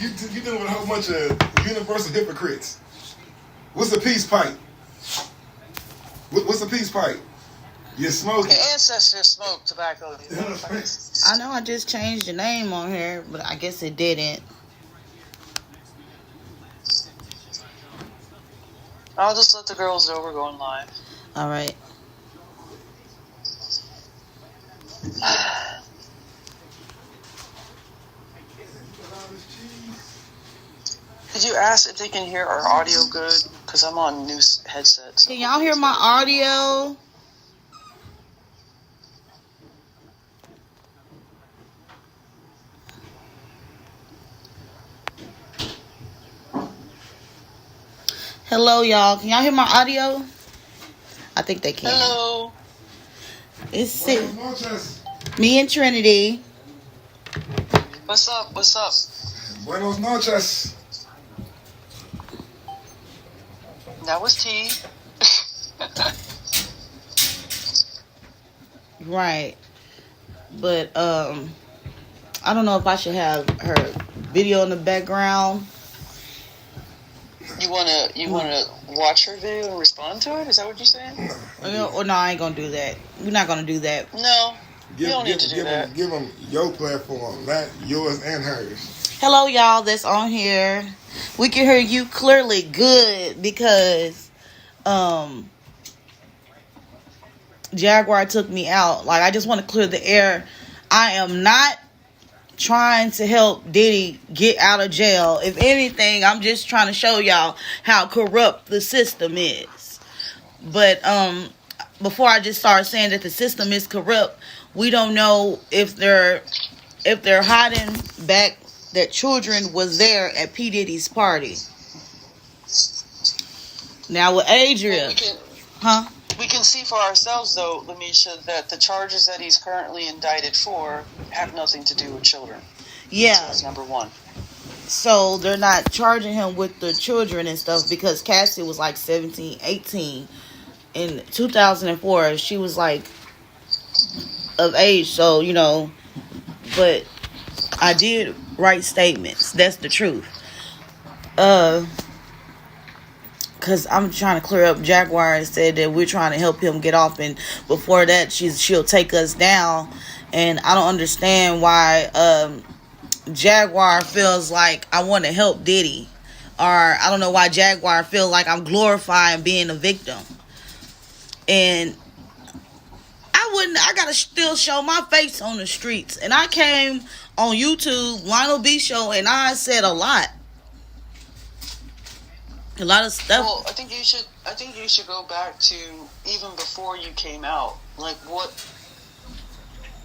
you dealing with a whole bunch of universal hypocrites. What's a peace pipe? What's a peace pipe? You smoke. Your ancestors smoked tobacco. I know I just changed the name on here, but I guess it didn't. I'll just let the girls know we're going live. All right. Could you ask if they can hear our audio good? Because I'm on new headsets. Can y'all hear my audio? Hello, y'all. Can y'all hear my audio? I think they can. Hello. It's me and Trinity. What's up? What's up? Buenos noches. That was T. Right. But I don't know if I should have her video in the background. You wanna watch her video and respond to it? Is that what you're saying? Or no, I ain't gonna do that. We're not gonna do that. No, you don't need to do that. Give them your platform, not yours and hers. Hello, y'all that's on here. We can hear you clearly good because Jaguar took me out. Like, I just want to clear the air. I am not trying to help Diddy get out of jail. If anything, I'm just trying to show y'all how corrupt the system is. But before I just start saying that the system is corrupt, we don't know if they're hiding back that children was there at P. Diddy's party. Now with Adria, We can see for ourselves, though, Lamisha, that the charges that he's currently indicted for have nothing to do with children. Yeah. So that's number one. So they're not charging him with the children and stuff because Cassie was like 17, 18. In 2004, she was like of age. So, you know, but I did write statements. That's the truth. Because I'm trying to clear up. Jaguar said that we're trying to help him get off, and before that she'll take us down, and I don't understand why Jaguar feels like I want to help Diddy, or I don't know why Jaguar feels like I'm glorifying being a victim. And I gotta still show my face on the streets, and I came on YouTube, Lionel B Show, and I said a lot of stuff. Well, I think you should go back to even before you came out. Like what?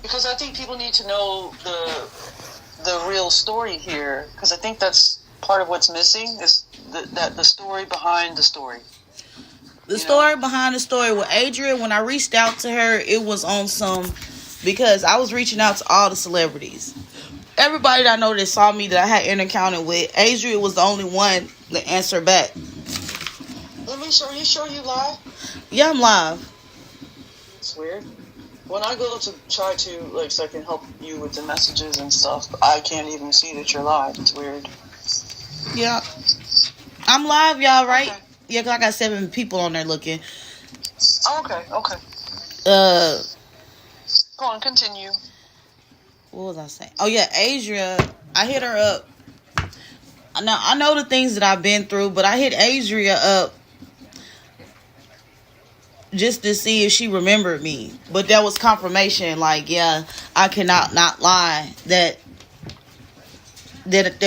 Because I think people need to know the real story here. Because I think that's part of what's missing is the story behind the story. The story behind the story with Adria. When I reached out to her, it was on because I was reaching out to all the celebrities. Everybody that I know that saw me that I had an encounter with, Adria was the only one that answered back. Are you sure you live? Yeah, I'm live. It's weird. When I go to try to, so I can help you with the messages and stuff, I can't even see that you're live. It's weird. Yeah. I'm live, y'all, right? Okay. Yeah, because I got 7 people on there looking. Oh, okay. Go on, continue. What was I saying? Oh, yeah, Adria. I hit her up. Now, I know the things that I've been through, but I hit Adria up just to see if she remembered me. But that was confirmation. Like, yeah, I cannot not lie that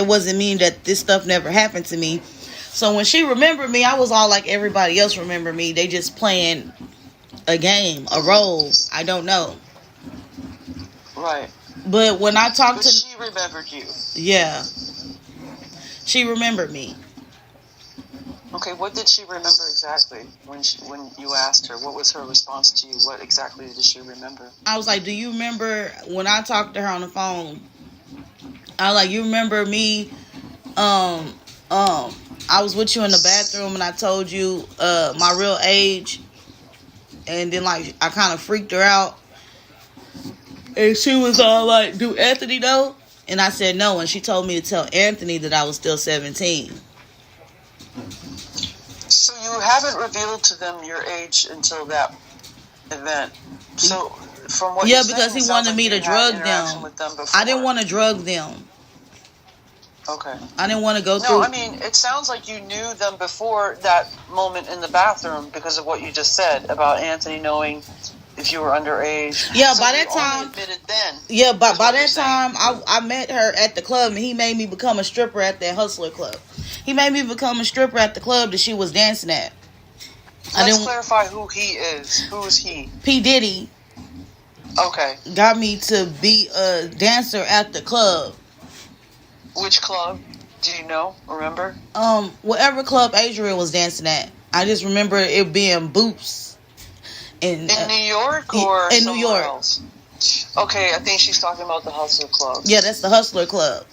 wasn't mean that this stuff never happened to me. So when she remembered me, I was all like everybody else remember me. They just playing a game, a role. I don't know. Right. But when I talked but she remembered you. Yeah. She remembered me. Okay, what did she remember exactly when you asked her? What was her response to you? What exactly did she remember? I was like, do you remember when I talked to her on the phone? I was like, you remember me? I was with you in the bathroom and I told you my real age, and then I kind of freaked her out, and she was all like, "Do Anthony know?" And I said no, and she told me to tell Anthony that I was still 17. So you haven't revealed to them your age until that event. So from what you're saying, because he wanted me to drug them. With them I didn't want to drug them. Okay. I didn't want to go through. No, I mean, it sounds like you knew them before that moment in the bathroom because of what you just said about Anthony knowing if you were underage. Yeah, so by that time. Only admitted then. Yeah, but by that time, I met her at the club, and he made me become a stripper at that Hustler Club. He made me become a stripper at the club that she was dancing at. Let's clarify who he is. Who is he? P. Diddy. Okay. Got me to be a dancer at the club. Which club? Do you know? Remember? Whatever club Adria was dancing at. I just remember it being Boots. In New York or in New York? Else? Okay, I think she's talking about the Hustler Club. Yeah, that's the Hustler Club.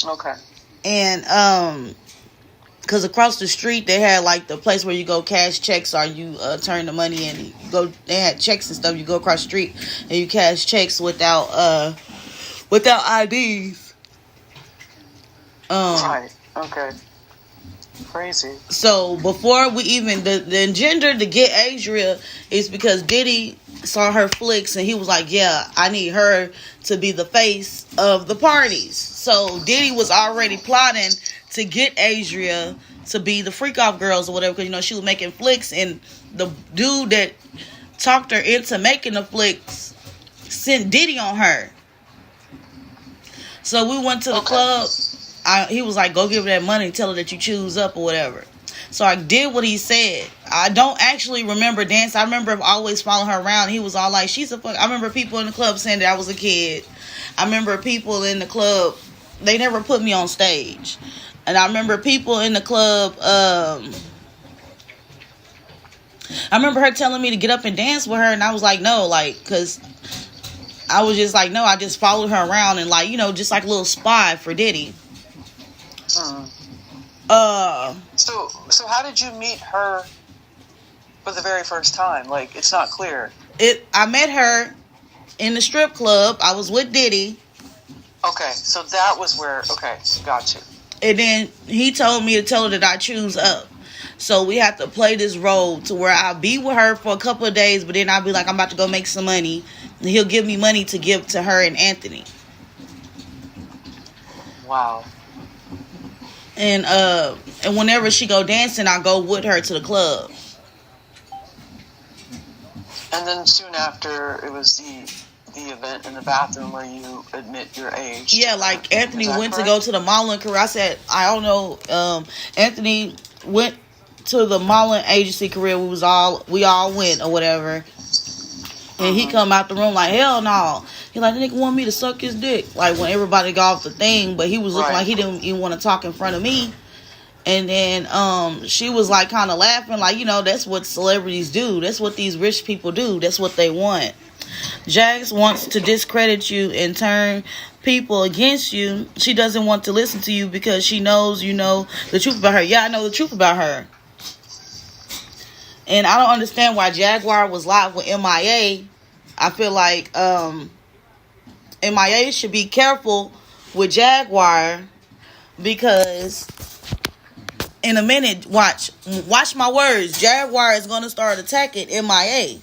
Okay. And because across the street they had like the place where you go cash checks or you turn the money in. You go. They had checks and stuff. You go across the street and you cash checks without IDs. Right. Okay. Crazy. So before we even the agenda to get Adria is because Diddy saw her flicks and he was like, yeah, I need her to be the face of the parties. So Diddy was already plotting to get Adria to be the freak off girls or whatever, because she was making flicks, and the dude that talked her into making the flicks sent Diddy on her. So we went to the club. He was like, go give her that money, tell her that you choose up or whatever. So I did what he said. I don't actually remember dancing. I remember always following her around. He was all like, she's a fuck. I remember people in the club saying that I was a kid. I remember people in the club, they never put me on stage. And I remember people in the club, I remember her telling me to get up and dance with her, and I was like, no, like, because I was just like, no, I just followed her around and like, just like a little spy for Diddy. So how did you meet her for the very first time? Like, it's not clear. I met her in the strip club. I was with Diddy. Okay, so that was where. Okay, got you. And then he told me to tell her that I choose up. So we have to play this role to where I'll be with her for a couple of days, but then I'll be like, I'm about to go make some money. And he'll give me money to give to her and Anthony. Wow. And whenever she go dancing, I go with her to the club. And then soon after, it was the event in the bathroom where you admit your age. Yeah, like Anthony went to go to the modeling career. I said, I don't know. Anthony went to the modeling agency career. We all went or whatever. And he come out the room like, hell no. He like, the nigga want me to suck his dick. Like when everybody got off the thing, but he was looking like he didn't even want to talk in front of me. And then she was like kind of laughing like, that's what celebrities do. That's what these rich people do. That's what they want. Jax wants to discredit you and turn people against you. She doesn't want to listen to you because she knows you know the truth about her. Yeah, I know the truth about her. And I don't understand why Jaguar was live with MIA. I feel like MIA should be careful with Jaguar because in a minute, watch my words, Jaguar is going to start attacking MIA.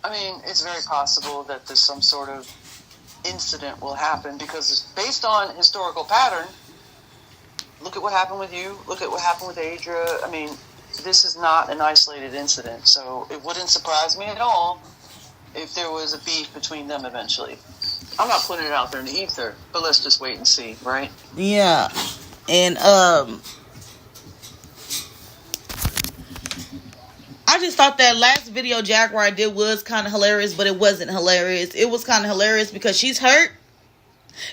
I mean, it's very possible that there's some sort of incident will happen because based on historical pattern, look at what happened with you, look at what happened with Adria. I mean, this is not an isolated incident, so it wouldn't surprise me at all if there was a beef between them eventually. I'm not putting it out there in the ether, but let's just wait and see, right? Yeah. And I just thought that last video Jaguar did was kind of hilarious, but it wasn't hilarious. It was kind of hilarious because she's hurt.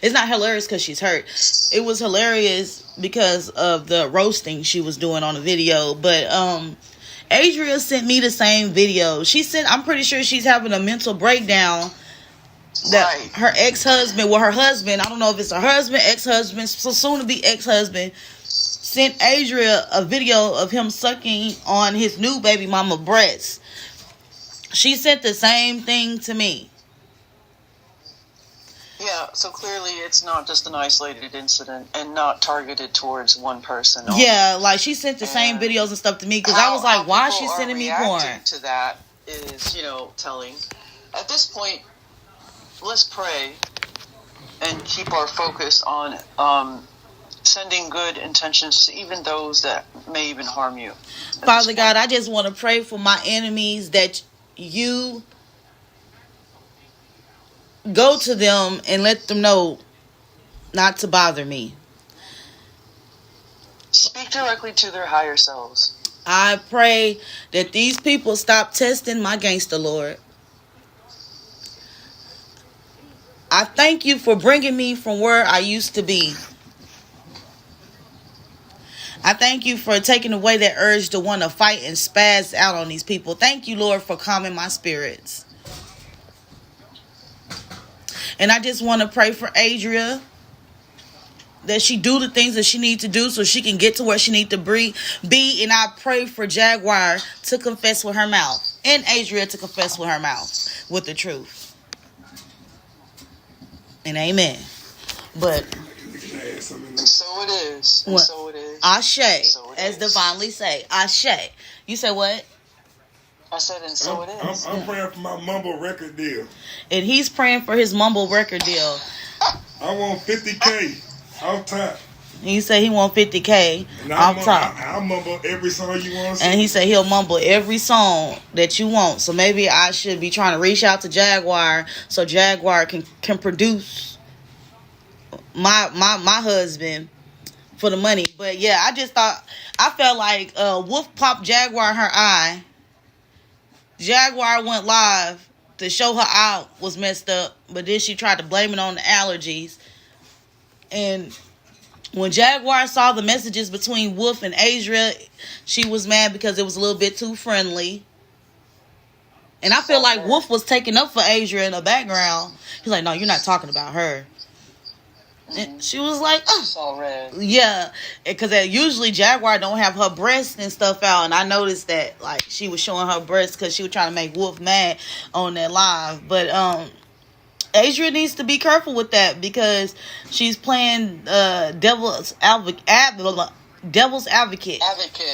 It's not hilarious because she's hurt. It was hilarious because of the roasting she was doing on the video. But Adria sent me the same video. I'm pretty sure she's having a mental breakdown that her ex-husband, her husband, I don't know if it's her husband, ex-husband, so soon to be ex-husband, sent Adria a video of him sucking on his new baby mama breasts. She sent the same thing to me. Yeah, so clearly it's not just an isolated incident and not targeted towards one person only. Yeah, like she sent the same videos and stuff to me because I was like, why is she sending me porn? To that is, telling. At this point, let's pray and keep our focus on sending good intentions to even those that may even harm you. Father God, I just want to pray for my enemies that you go to them and let them know not to bother me. Speak directly to their higher selves. I pray that these people stop testing my gangster, Lord. I thank you for bringing me from where I used to be. I thank you for taking away that urge to want to fight and spaz out on these people. Thank you, Lord, for calming my spirits. And I just want to pray for Adria, that she do the things that she needs to do so she can get to where she needs to be. And I pray for Jaguar to confess with her mouth, and Adria to confess with her mouth with the truth. And amen. But so it is. What? So it is. Ashe, so it as is. divinely say. Ashe. You say what? I said, and so it is. I'm praying for my mumble record deal. And he's praying for his mumble record deal. I want 50K off top. He said he want 50K off top. I'll mumble every song you want to And he said he'll mumble every song that you want. So maybe I should be trying to reach out to Jaguar so Jaguar can produce my husband for the money. But yeah, I felt like Wolf popped Jaguar in her eye. Jaguar went live to show her eye was messed up, but then she tried to blame it on the allergies. And when Jaguar saw the messages between Wolf and Adria, she was mad because it was a little bit too friendly. And I feel like Wolf was taking up for Adria in the background. He's like, no, you're not talking about her. And she was like, oh. Yeah, because usually Jaguar don't have her breasts and stuff out, and I noticed that like she was showing her breasts because she was trying to make Wolf mad on that live. But Adria needs to be careful with that because she's playing devil's advocate.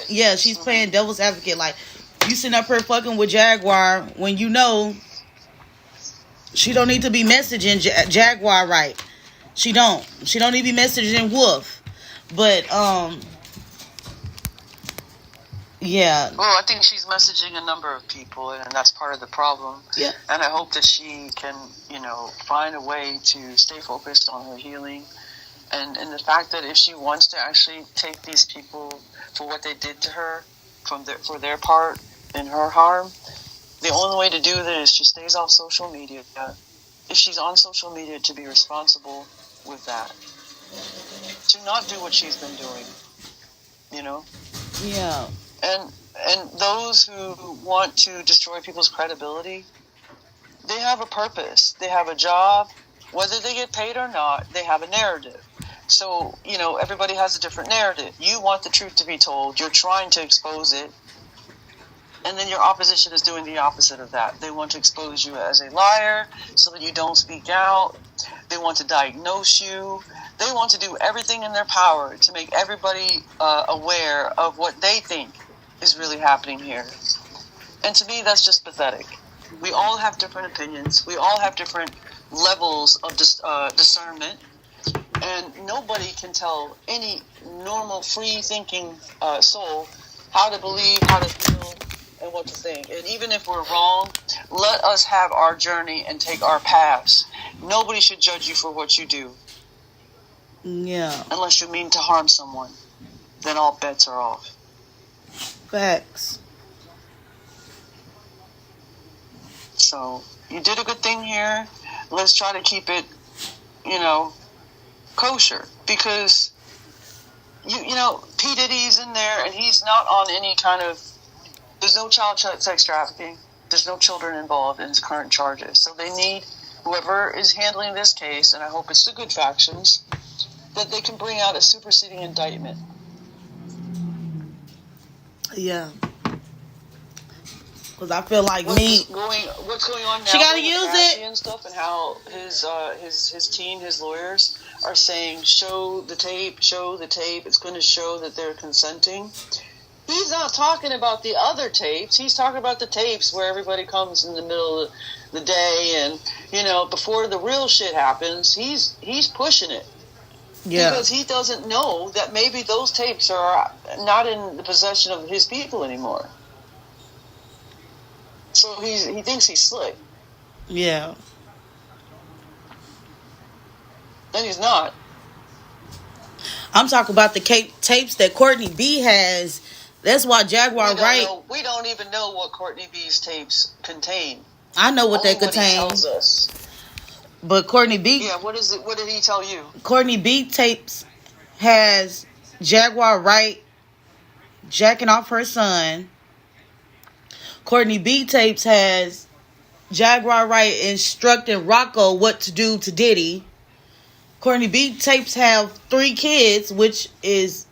Yeah, she's playing devil's advocate. Like, you sitting up here fucking with Jaguar when you know she don't need to be messaging Jaguar right. She don't need to be messaging Wolf. But yeah. Well, I think she's messaging a number of people, and that's part of the problem. Yeah. And I hope that she can, find a way to stay focused on her healing. And the fact that if she wants to actually take these people for what they did to her for their part in her harm, the only way to do that is she stays off social media. If she's on social media, to be responsible with that. To not do what she's been doing. Yeah. And those who want to destroy people's credibility, they have a purpose. They have a job. Whether they get paid or not, they have a narrative. So, everybody has a different narrative. You want the truth to be told. You're trying to expose it. And then your opposition is doing the opposite of that. They want to expose you as a liar so that you don't speak out. They want to diagnose you. They want to do everything in their power to make everybody aware of what they think is really happening here. And to me, that's just pathetic. We all have different opinions. We all have different levels of discernment. And nobody can tell any normal, free-thinking soul how to believe, how to feel, and what to think. And even if we're wrong, let us have our journey and take our paths. Nobody should judge you for what you do. Yeah. Unless you mean to harm someone. Then all bets are off. Facts. So, you did a good thing here. Let's try to keep it, kosher. Because, P. Diddy's in there, and he's not on any kind of... There's no child sex trafficking. There's no children involved in his current charges. So they need whoever is handling this case, and I hope it's the good factions, that they can bring out a superseding indictment. Yeah. Because I feel like what's going on now? She gotta with use Cassie it and stuff, and how his team, his lawyers are saying, show the tape. It's going to show that they're consenting. He's not talking about the other tapes. He's talking about the tapes where everybody comes in the middle of the day, and before the real shit happens. He's pushing it. Yeah. Because he doesn't know that maybe those tapes are not in the possession of his people anymore. So he thinks he's slick. Yeah. And he's not. I'm talking about the tapes that Courtney B has. That's why Jaguar We don't even know what Courtney B's tapes contain. I know what they contain. What he tells us. But Courtney B. Yeah, what is it? What did he tell you? Courtney B tapes has Jaguar Wright jacking off her son. Courtney B tapes has Jaguar Wright instructing Rocco what to do to Diddy. Courtney B tapes have 3 kids, which is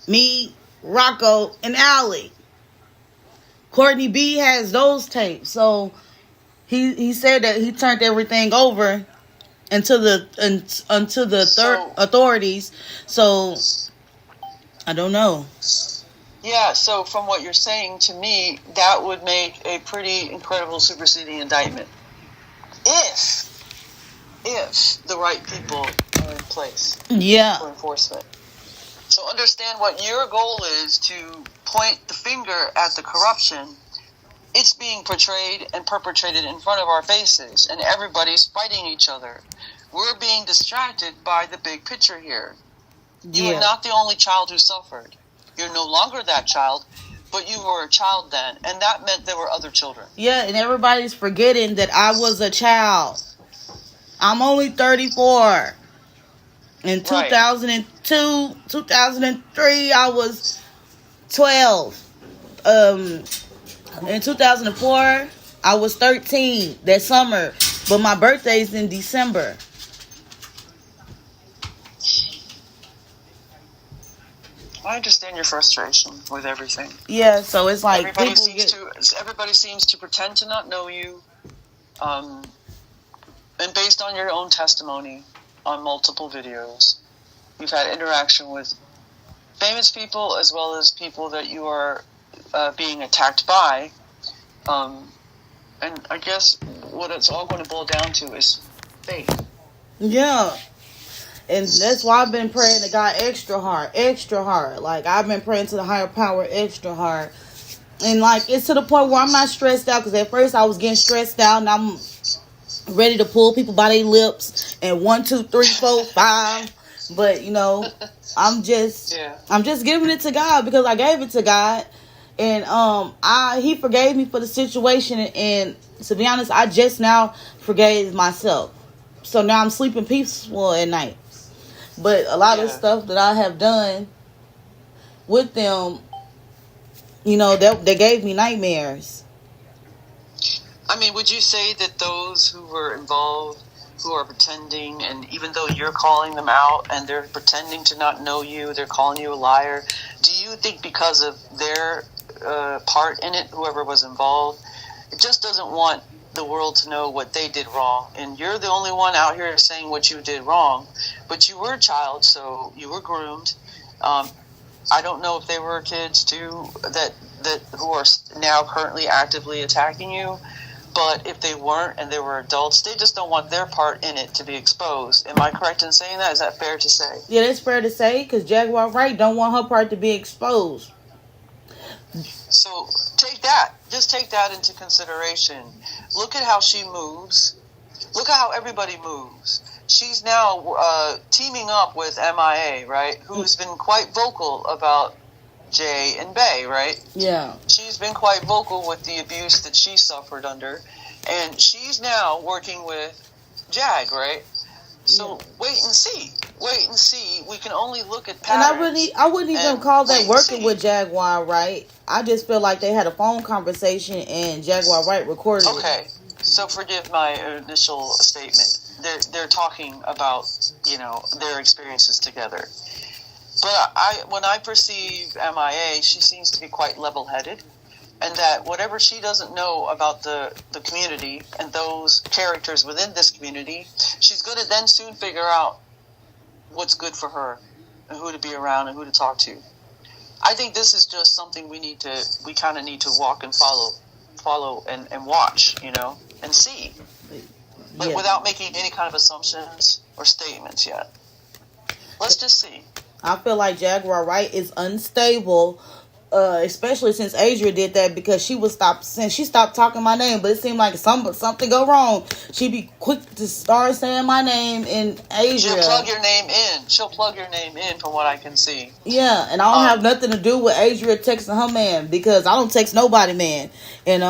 me, Rocco, and Allie. Courtney B has those tapes. So he said that he turned everything over unto the authorities. So I don't know. Yeah, so from what you're saying to me, that would make a pretty incredible superseding indictment. If the right people are in place for enforcement. So understand what your goal is, to point the finger at the corruption. It's being portrayed and perpetrated in front of our faces, and everybody's fighting each other. We're being distracted by the big picture here. You are not the only child who suffered. You're no longer that child, but you were a child then, and that meant there were other children. Yeah, and everybody's forgetting that I was a child. I'm only 34. In 2002, 2003, I was 12. In 2004, I was 13 that summer, but my birthday's in December. I understand your frustration with everything. Yeah, so it's like everybody seems to pretend to not know you, and based on your own testimony on multiple videos, you've had interaction with famous people as well as people that you are being attacked by, and I guess what it's all going to boil down to is faith. Yeah. And that's why I've been praying to God extra hard. Like, I've been praying to the higher power extra hard. And, like, it's to the point where I'm not stressed out. Because at first I was getting stressed out. And I'm ready to pull people by their lips. And 1, 2, 3, 4, 5. But, I'm just giving it to God. Because I gave it to God. And He forgave me for the situation. And to be honest, I just now forgave myself. So now I'm sleeping peaceful at night. But a lot of stuff that I have done with them, they gave me nightmares. I mean, would you say that those who were involved, who are pretending, and even though you're calling them out and they're pretending to not know you, they're calling you a liar, do you think because of their part in it, whoever was involved, it just doesn't want the world to know what they did wrong, and you're the only one out here saying what you did wrong, but you were a child, so you were groomed. I don't know if they were kids too that who are now currently actively attacking you, but if they weren't and they were adults, they just don't want their part in it to be exposed. Am I correct in saying that? Is that fair to say? Yeah, that's fair to say, because Jaguar Wright don't want her part to be exposed. So just take that into consideration. Look at how she moves. Look at how everybody moves. She's now teaming up with MIA, right? Who's been quite vocal about Jay and Bay, right? Yeah. She's been quite vocal with the abuse that she suffered under. And she's now working with Jag, right? So wait and see. We can only look at patterns. And I wouldn't even call that working with Jaguar Wright. I just feel like they had a phone conversation and Jaguar Wright recorded it. Okay, so forgive my initial statement. They're talking about, their experiences together. But when I perceive MIA, she seems to be quite level-headed. and that whatever she doesn't know about the community and those characters within this community, she's going to then soon figure out what's good for her and who to be around and who to talk to. I think this is just something we kind of need to walk and follow and watch, and see, but without making any kind of assumptions or statements yet. Let's just see. I feel like Jaguar Wright is unstable, especially since Adria did that, because she stopped talking my name, but it seemed like something go wrong. She'd be quick to start saying my name, and Adria. She'll plug your name in from what I can see. Yeah, and I don't have nothing to do with Adria texting her man, because I don't text nobody, man. And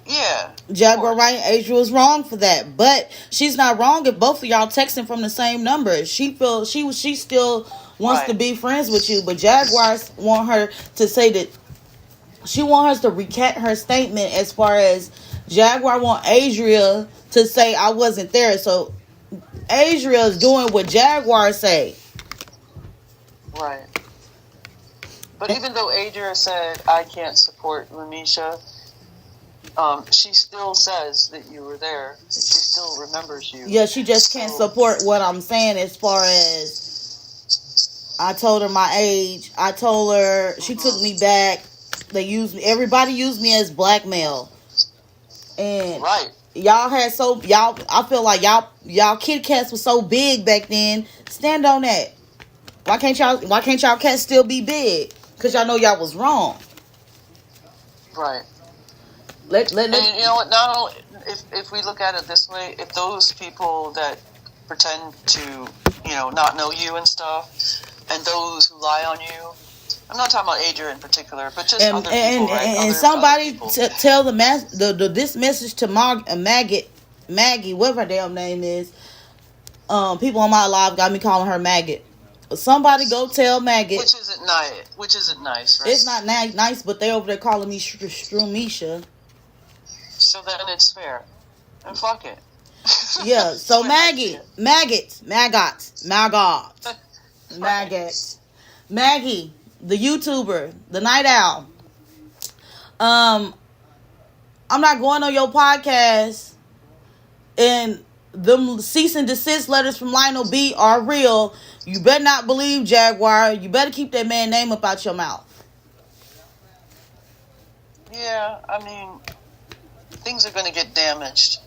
yeah, Jaguar Wright and Adria was wrong for that, but she's not wrong if both of y'all texting from the same number. She still wants to be friends with you, but Jaguars want her to say that she wants her to recant her statement, as far as Jaguar want Adria to say I wasn't there. So Adria is doing what Jaguar say. Right. But even though Adria said I can't support Lamisha, she still says that you were there. She still remembers you. Yeah, she just can't support what I'm saying, as far as I told her my age. I told her she took me back. They used me. Everybody used me as blackmail. And y'all had I feel like y'all Kit Kats was so big back then. Stand on that. Why can't y'all cats still be big? Because y'all know y'all was wrong. Right. And you know what? Not only if we look at it this way, if those people that pretend to not know you and stuff, and those who lie on you, I'm not talking about Adria in particular, but just other people, right? And somebody tell this message to Maggie, whatever her damn name is. People on my live got me calling her Maggot. Somebody go tell Maggot. Which isn't nice, right? It's not nice, but they over there calling me Strumisha. So then it's fair. And fuck it. Yeah, so Maggie, Maggot, Maggie, the YouTuber, the Night Owl. I'm not going on your podcast, and them cease and desist letters from Lionel B are real. You better not believe Jaguar. You better keep that man's name up out your mouth. Yeah, I mean, things are going to get damaged.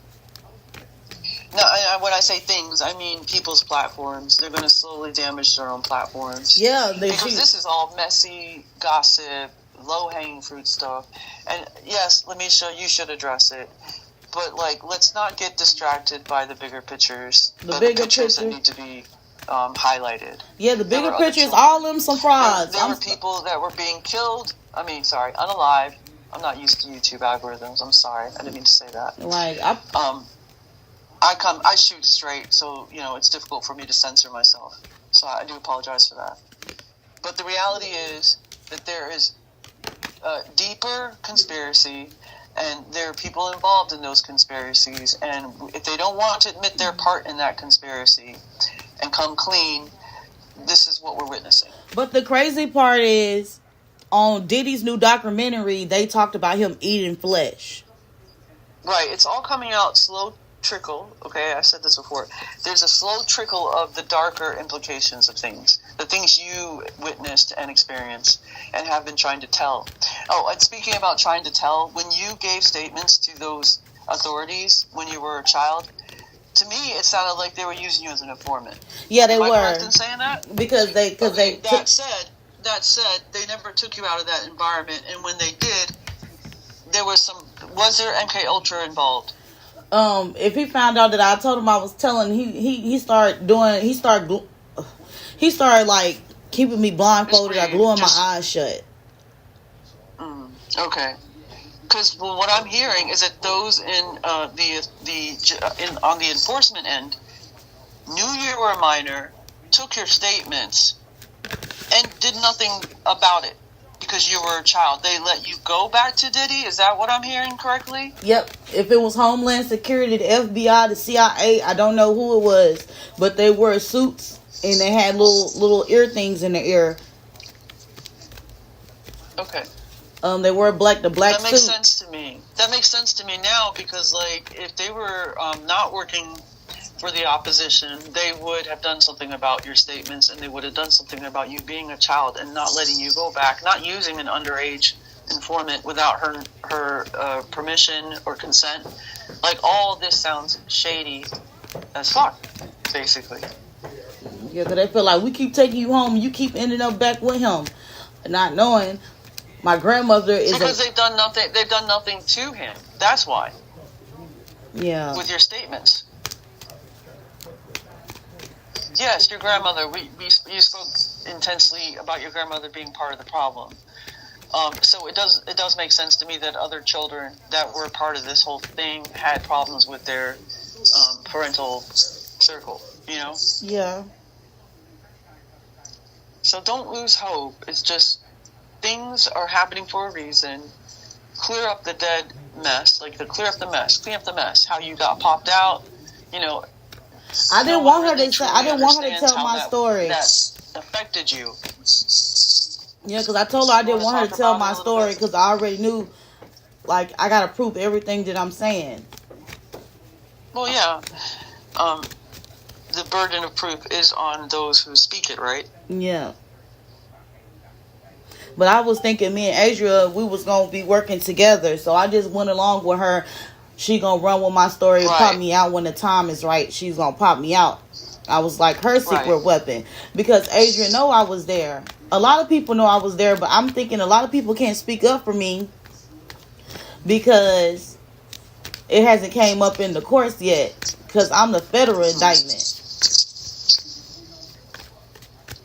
No, when I say things, I mean people's platforms. They're going to slowly damage their own platforms. Yeah, because this is all messy gossip, low-hanging fruit stuff. And yes, Lamisha, you should address it. But let's not get distracted by the bigger pictures. The bigger pictures that need to be highlighted. Yeah, the bigger pictures, all them some frauds. There were people that were being killed. Unalive. I'm not used to YouTube algorithms. I'm sorry. I didn't mean to say that. I shoot straight, so it's difficult for me to censor myself. So I do apologize for that. But the reality is that there is a deeper conspiracy, and there are people involved in those conspiracies. And if they don't want to admit their part in that conspiracy and come clean, this is what we're witnessing. But the crazy part is, on Diddy's new documentary, they talked about him eating flesh. Right. It's all coming out slow trickle. Okay, I said this before. There's a slow trickle of the darker implications of things. The things you witnessed and experienced and have been trying to tell. Oh, and speaking about trying to tell, when you gave statements to those authorities when you were a child, to me it sounded like they were using you as an informant. Yeah, they were. Am I correct in saying that? Because they That said, they never took you out of that environment, and when they did, was there MK Ultra involved? If he found out that I told him I was telling, he started keeping me blindfolded or gluing my eyes shut. Okay. Because what I'm hearing is that those on the enforcement end knew you were a minor, took your statements, and did nothing about it because you were a child. They let you go back to Diddy? Is that what I'm hearing correctly? Yep. If it was Homeland Security, the FBI, the CIA, I don't know who it was, but they wore suits and they had little ear things in their ear. Okay. They wear black, the black That makes suit. sense to me. That makes sense to me now because, like, if they were not working for the opposition, they would have done something about your statements, and they would have done something about you being a child and not letting you go back, not using an underage informant without her permission or consent. Like, all this sounds shady as fuck, basically. Yeah, because they feel like we keep taking you home, and you keep ending up back with him, not knowing my grandmother is because they've done nothing. They've done nothing to him. That's why. Yeah. With your statements. Yes, your grandmother. You spoke intensely about your grandmother being part of the problem. So it does make sense to me that other children that were part of this whole thing had problems with their parental circle. You know. Yeah. So don't lose hope. It's just things are happening for a reason. Clear up the dead mess, clean up the mess. How you got popped out, you know. I didn't want her to say. I didn't want her to tell my story. That affected you. Yeah, because I told her I didn't want her to tell my story because I already knew, like, I gotta prove everything that I'm saying. Well, yeah. The burden of proof is on those who speak it, right? Yeah. But I was thinking me and Adria, we was going to be working together. So I just went along with her. She going to run with my story and pop me out when the time is right. She's going to pop me out. I was like her secret weapon. Because Adria know I was there. A lot of people know I was there. But I'm thinking a lot of people can't speak up for me. Because it hasn't came up in the courts yet. Because I'm the federal indictment.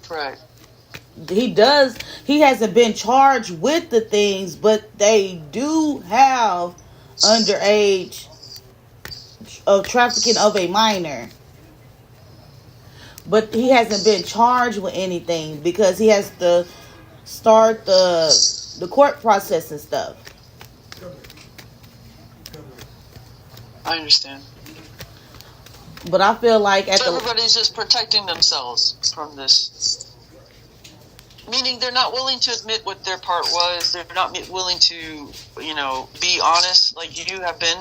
Right. He hasn't been charged with the things, but they do have underage of trafficking of a minor. But he hasn't been charged with anything because he has to start the court process and stuff. I understand. But I feel like everybody's just protecting themselves from this. Meaning they're not willing to admit what their part was. They're not willing to, be honest like you have been,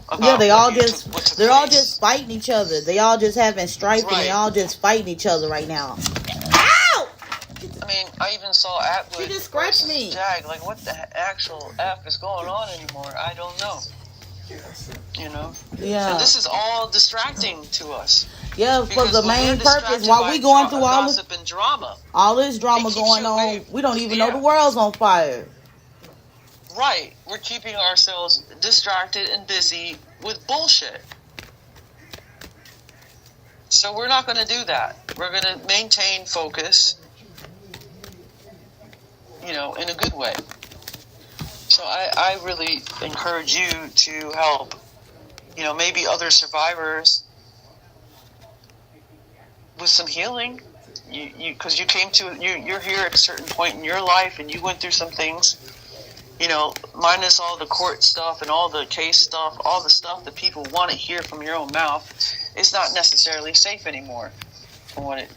about they're all just fighting each other. They all just having strife and they all just fighting each other right now. Ow! I mean, I even saw Atwood. She just scratched me. Jag, like what the actual F is going on anymore? I don't know. Yeah. And this is all distracting to us. Yeah, for the main purpose while we going through all this drama. All this drama going on, we don't even know the world's on fire. Right. We're keeping ourselves distracted and busy with bullshit. So we're not going to do that. We're going to maintain focus, in a good way. So I really encourage you to help, maybe other survivors with some healing. Because you're here at a certain point in your life and you went through some things, minus all the court stuff and all the case stuff, all the stuff that people want to hear from your own mouth. It's not necessarily safe anymore from what it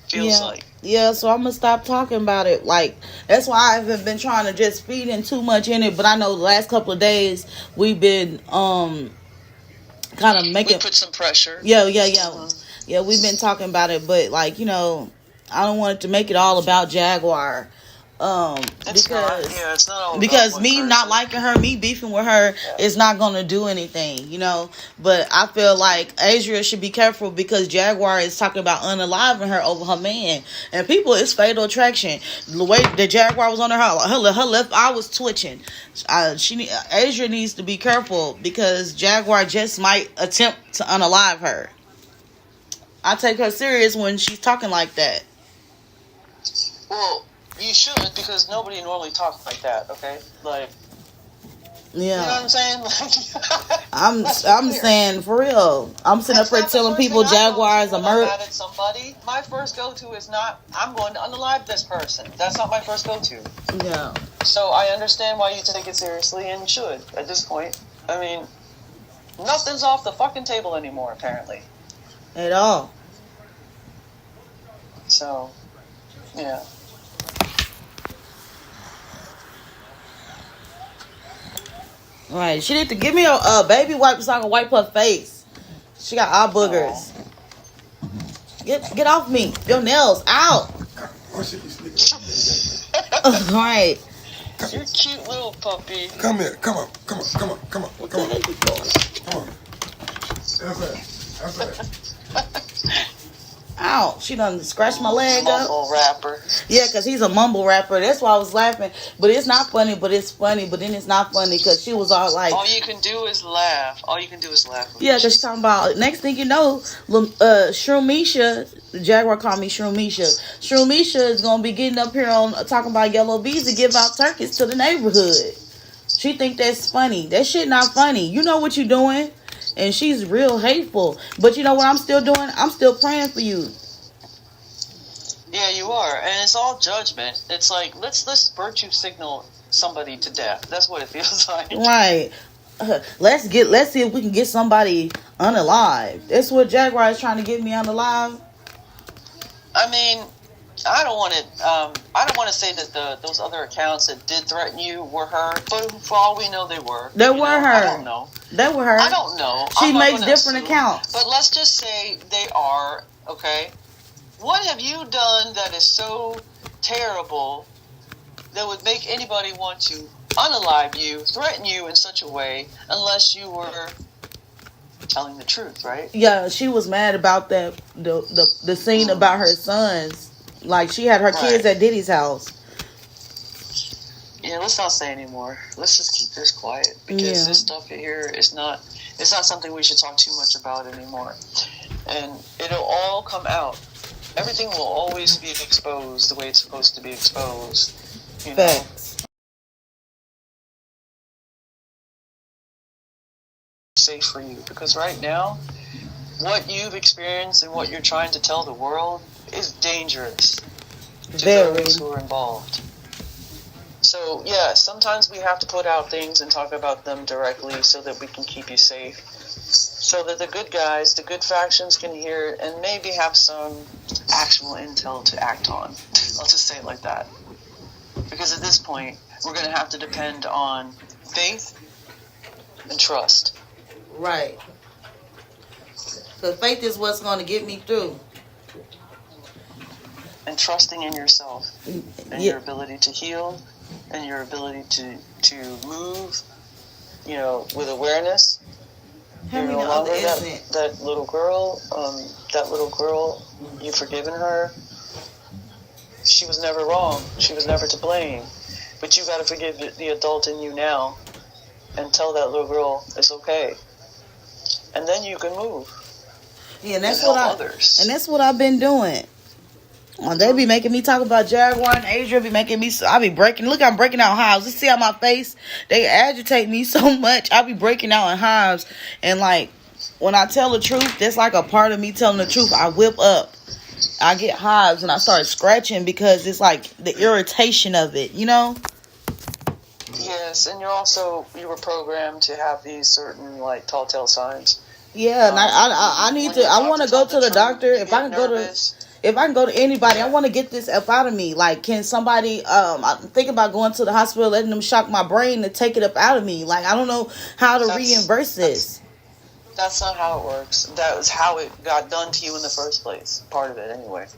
feels like. Yeah, so I'm going to stop talking about it. Like, that's why I haven't been trying to just feed in too much in it. But I know the last couple of days we've been kind of making... We put some pressure. Yeah. Yeah, we've been talking about it. But, like, I don't want it to make it all about Jaguar. It's not all because me not liking her, me beefing with her is not going to do anything, But I feel like Adria should be careful because Jaguar is talking about unaliving her over her man. And people, it's fatal attraction. The way the Jaguar was on her left eye was twitching. Adria needs to be careful because Jaguar just might attempt to unalive her. I take her serious when she's talking like that. Well, you should, because nobody normally talks like that, okay? Like, yeah. You know what I'm saying? Like, I'm saying, for real. I'm sitting up here telling people Jaguars are murder. Mad at somebody. My first go-to is not, I'm going to unalive this person. That's not my first go-to. Yeah. So I understand why you take it seriously and should, at this point. I mean, nothing's off the fucking table anymore, apparently. At all. So, yeah. Right. She need to give me a baby wipe so I can wipe her face. She got eye boogers. Get off me. Your nails out. Why should you sleep? Right. You're a cute little puppy. Come here. Come on. Come on. Come on. Come on. What Come the on. heck you doing? Come on. That's it. Ow. She done scratched my leg up. Mumble rapper. Yeah, because he's a mumble rapper. That's why I was laughing. But it's not funny, but it's funny. But then it's not funny because she was all like... All you can do is laugh. Yeah, because she's talking about... Next thing you know, Shroomisha, the Jaguar called me Shroomisha. Shroomisha is going to be getting up here on talking about yellow bees to give out turkeys to the neighborhood. She think that's funny. That shit not funny. You know what you're doing. And she's real hateful. But you know what I'm still doing? I'm still praying for you. Yeah, you are. And it's all judgment. It's like, let's virtue signal somebody to death. That's what it feels like. Right. Let's see if we can get somebody unalive. That's what Jaguar is trying to get me unalive. I mean, I don't want to say that those other accounts that did threaten you were her, but for all we know, they were. They were her. I don't know. They were her. I don't know. She makes different accounts. But let's just say they are, okay? What have you done that is so terrible that would make anybody want to unalive you, threaten you in such a way, unless you were telling the truth, right? Yeah, she was mad about that the scene about her sons. Like, she had her kids at Diddy's house. Yeah, let's not say anymore. Let's just keep this quiet because this stuff here is not something we should talk too much about anymore. And it'll all come out. Everything will always be exposed the way it's supposed to be exposed. You know? Facts. Safe for you because right now, what you've experienced and what you're trying to tell the world is dangerous to those who are involved. So, yeah, sometimes we have to put out things and talk about them directly so that we can keep you safe. So that the good guys, the good factions can hear it and maybe have some actual intel to act on. I'll just say it like that. Because at this point, we're going to have to depend on faith and trust. Right. Because faith is what's going to get me through. And trusting in yourself and your ability to heal and your ability to move, you know, with awareness. You're no longer that little girl. That little girl, you've forgiven her. She was never wrong. She was never to blame. But you got to forgive the adult in you now and tell that little girl it's okay. And then you can move. Yeah, and that's what I've been doing. They be making me talk about Jaguar and Adria be making me I be breaking. Look, I'm breaking out hives. You see how my face? They agitate me so much. I be breaking out in hives. And like when I tell the truth, that's like a part of me telling the truth. I whip up. I get hives and I start scratching because it's like the irritation of it, you know? Yes, and you were programmed to have these certain like tall tale signs. Yeah, and I want to go to the doctor. If I can go to anybody, I want to get this up out of me. Like, can somebody, I'm thinking about going to the hospital, letting them shock my brain to take it up out of me. Like, I don't know how to reimburse this. That's not how it works. That was how it got done to you in the first place. Part of it, anyway.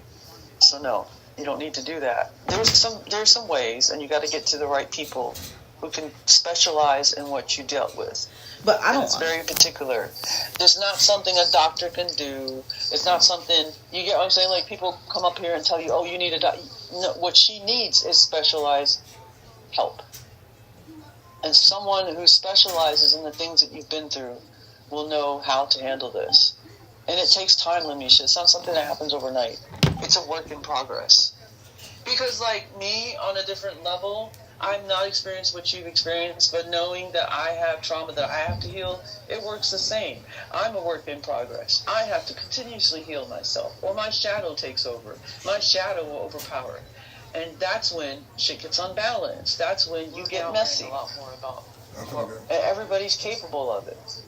So, no, you don't need to do that. There's some ways, and you got to get to the right people who can specialize in what you dealt with. But I don't. It's very particular. There's not something a doctor can do. It's not something, you get what I'm saying? Like, people come up here and tell you, oh, you need a doctor. No, what she needs is specialized help. And someone who specializes in the things that you've been through will know how to handle this. And it takes time, Lamisha. It's not something that happens overnight. It's a work in progress. Because, like me, on a different level, I'm not experienced what you've experienced, but knowing that I have trauma that I have to heal, it works the same. I'm a work in progress. I have to continuously heal myself, or my shadow takes over. My shadow will overpower. And that's when shit gets unbalanced. That's when you get messy. A lot more about everybody's capable of it.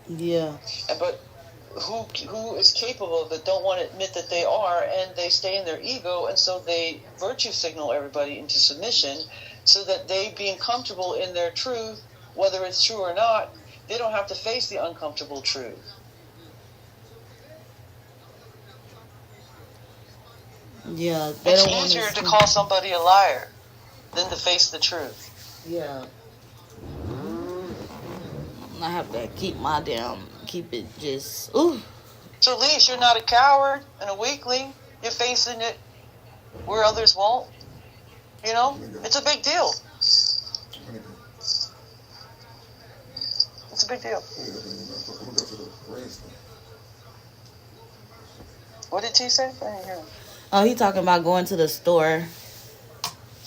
Yeah. But who is capable of it don't want to admit that they are, and they stay in their ego, and so they virtue signal everybody into submission so that they, being comfortable in their truth, whether it's true or not, they don't have to face the uncomfortable truth. Yeah, they it's don't want easier to call somebody a liar than to face the truth. Yeah. I have to keep it just, ooh. So at least you're not a coward and a weakling. You're facing it where others won't. You know? It's a big deal. It's a big deal. What did he say? I didn't hear him. Oh, he talking about going to the store.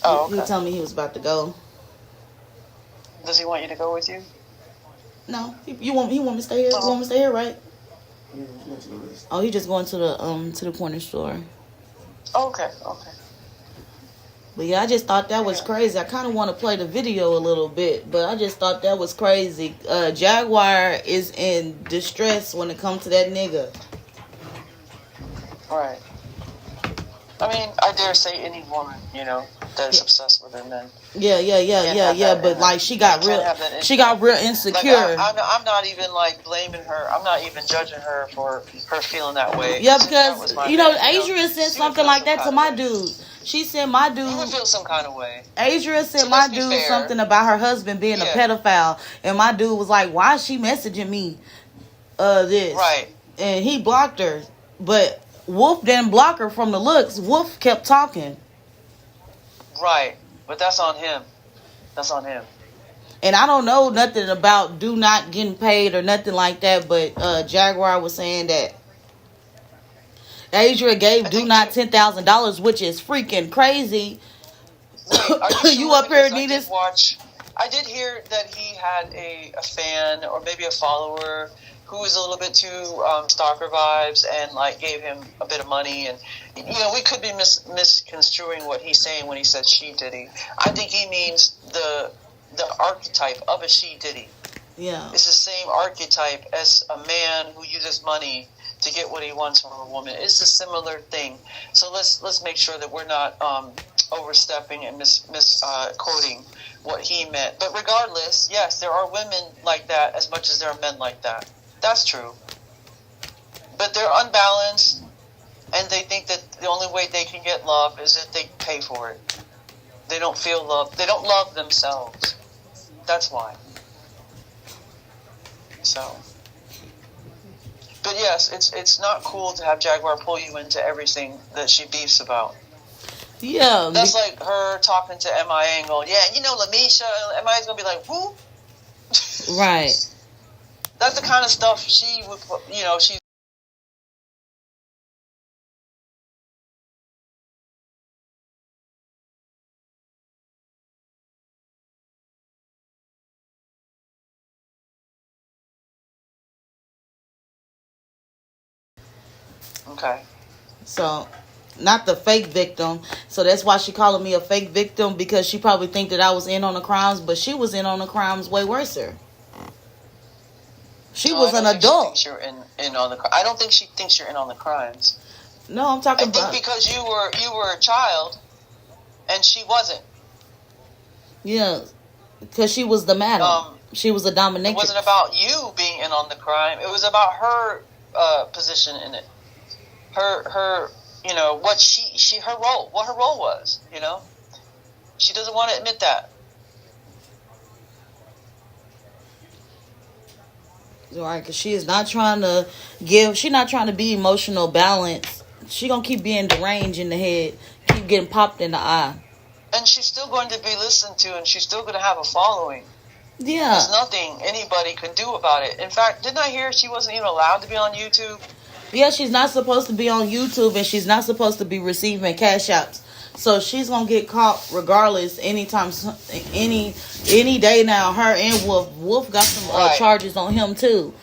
Oh, okay. He told me he was about to go. Does he want you to go with you? No, he want me to stay here. You want me to stay here, right? Oh, he just going to the corner store. Oh, okay. But yeah, I just thought that was crazy. I kind of want to play the video a little bit, but I just thought that was crazy. Jaguar is in distress when it comes to that nigga. Right. I mean, I dare say any woman, you know, that is obsessed with her men. Yeah. But like, she got real insecure. Like, I'm not even like blaming her. I'm not even judging her for her feeling that way. Yeah, because you know, Adria said something like that to my dude. She said my dude. You would feel some kind of way. Adria said my dude something about her husband being a pedophile, and my dude was like, "Why is she messaging me? This?" Right. And he blocked her, but Wolf didn't block her from the looks. Wolf kept talking. Right, but that's on him. And I don't know nothing about do not getting paid or nothing like that, but Jaguar was saying that Adria gave do not $10,000, which is freaking crazy. Wait, you up here, need this? I did hear that he had a fan or maybe a follower who was a little bit too stalker vibes and like gave him a bit of money, and you know, we could be misconstruing what he's saying when he says she Diddy. I think he means the archetype of a she Diddy. Yeah, it's the same archetype as a man who uses money to get what he wants from a woman. It's a similar thing. So let's make sure that we're not overstepping and misquoting what he meant. But regardless, yes, there are women like that as much as there are men like that. That's true. But they're unbalanced, and they think that the only way they can get love is if they pay for it. They don't feel love. They don't love themselves. That's why. So. But yes, it's not cool to have Jaguar pull you into everything that she beefs about. Yeah. That's like her talking to MIA and going, yeah, you know, Lamisha, MIA's going to be like, who? Right. That's the kind of stuff she would, you know, she's. Okay. So, not the fake victim. So that's why she calling me a fake victim, because she probably think that I was in on the crimes, but she was in on the crimes way worse. She was an adult. She thinks you're in on the. I don't think she thinks you're in on the crimes. No, I'm talking about. I think because you were a child, and she wasn't. Yeah, because she was the madam. She was a dominatrix. It wasn't about you being in on the crime. It was about her position in it. Her, you know, what her role was. You know, she doesn't want to admit that. Right, because she is not trying to she's not trying to be emotional balance. She gonna keep being deranged in the head, keep getting popped in the eye. And she's still going to be listened to, and she's still going to have a following. Yeah. There's nothing anybody can do about it. In fact, didn't I hear she wasn't even allowed to be on YouTube? Yeah, she's not supposed to be on YouTube, and she's not supposed to be receiving cash apps. So she's gonna get caught regardless. Anytime, any day now. Her and Wolf. Wolf got some charges on him too.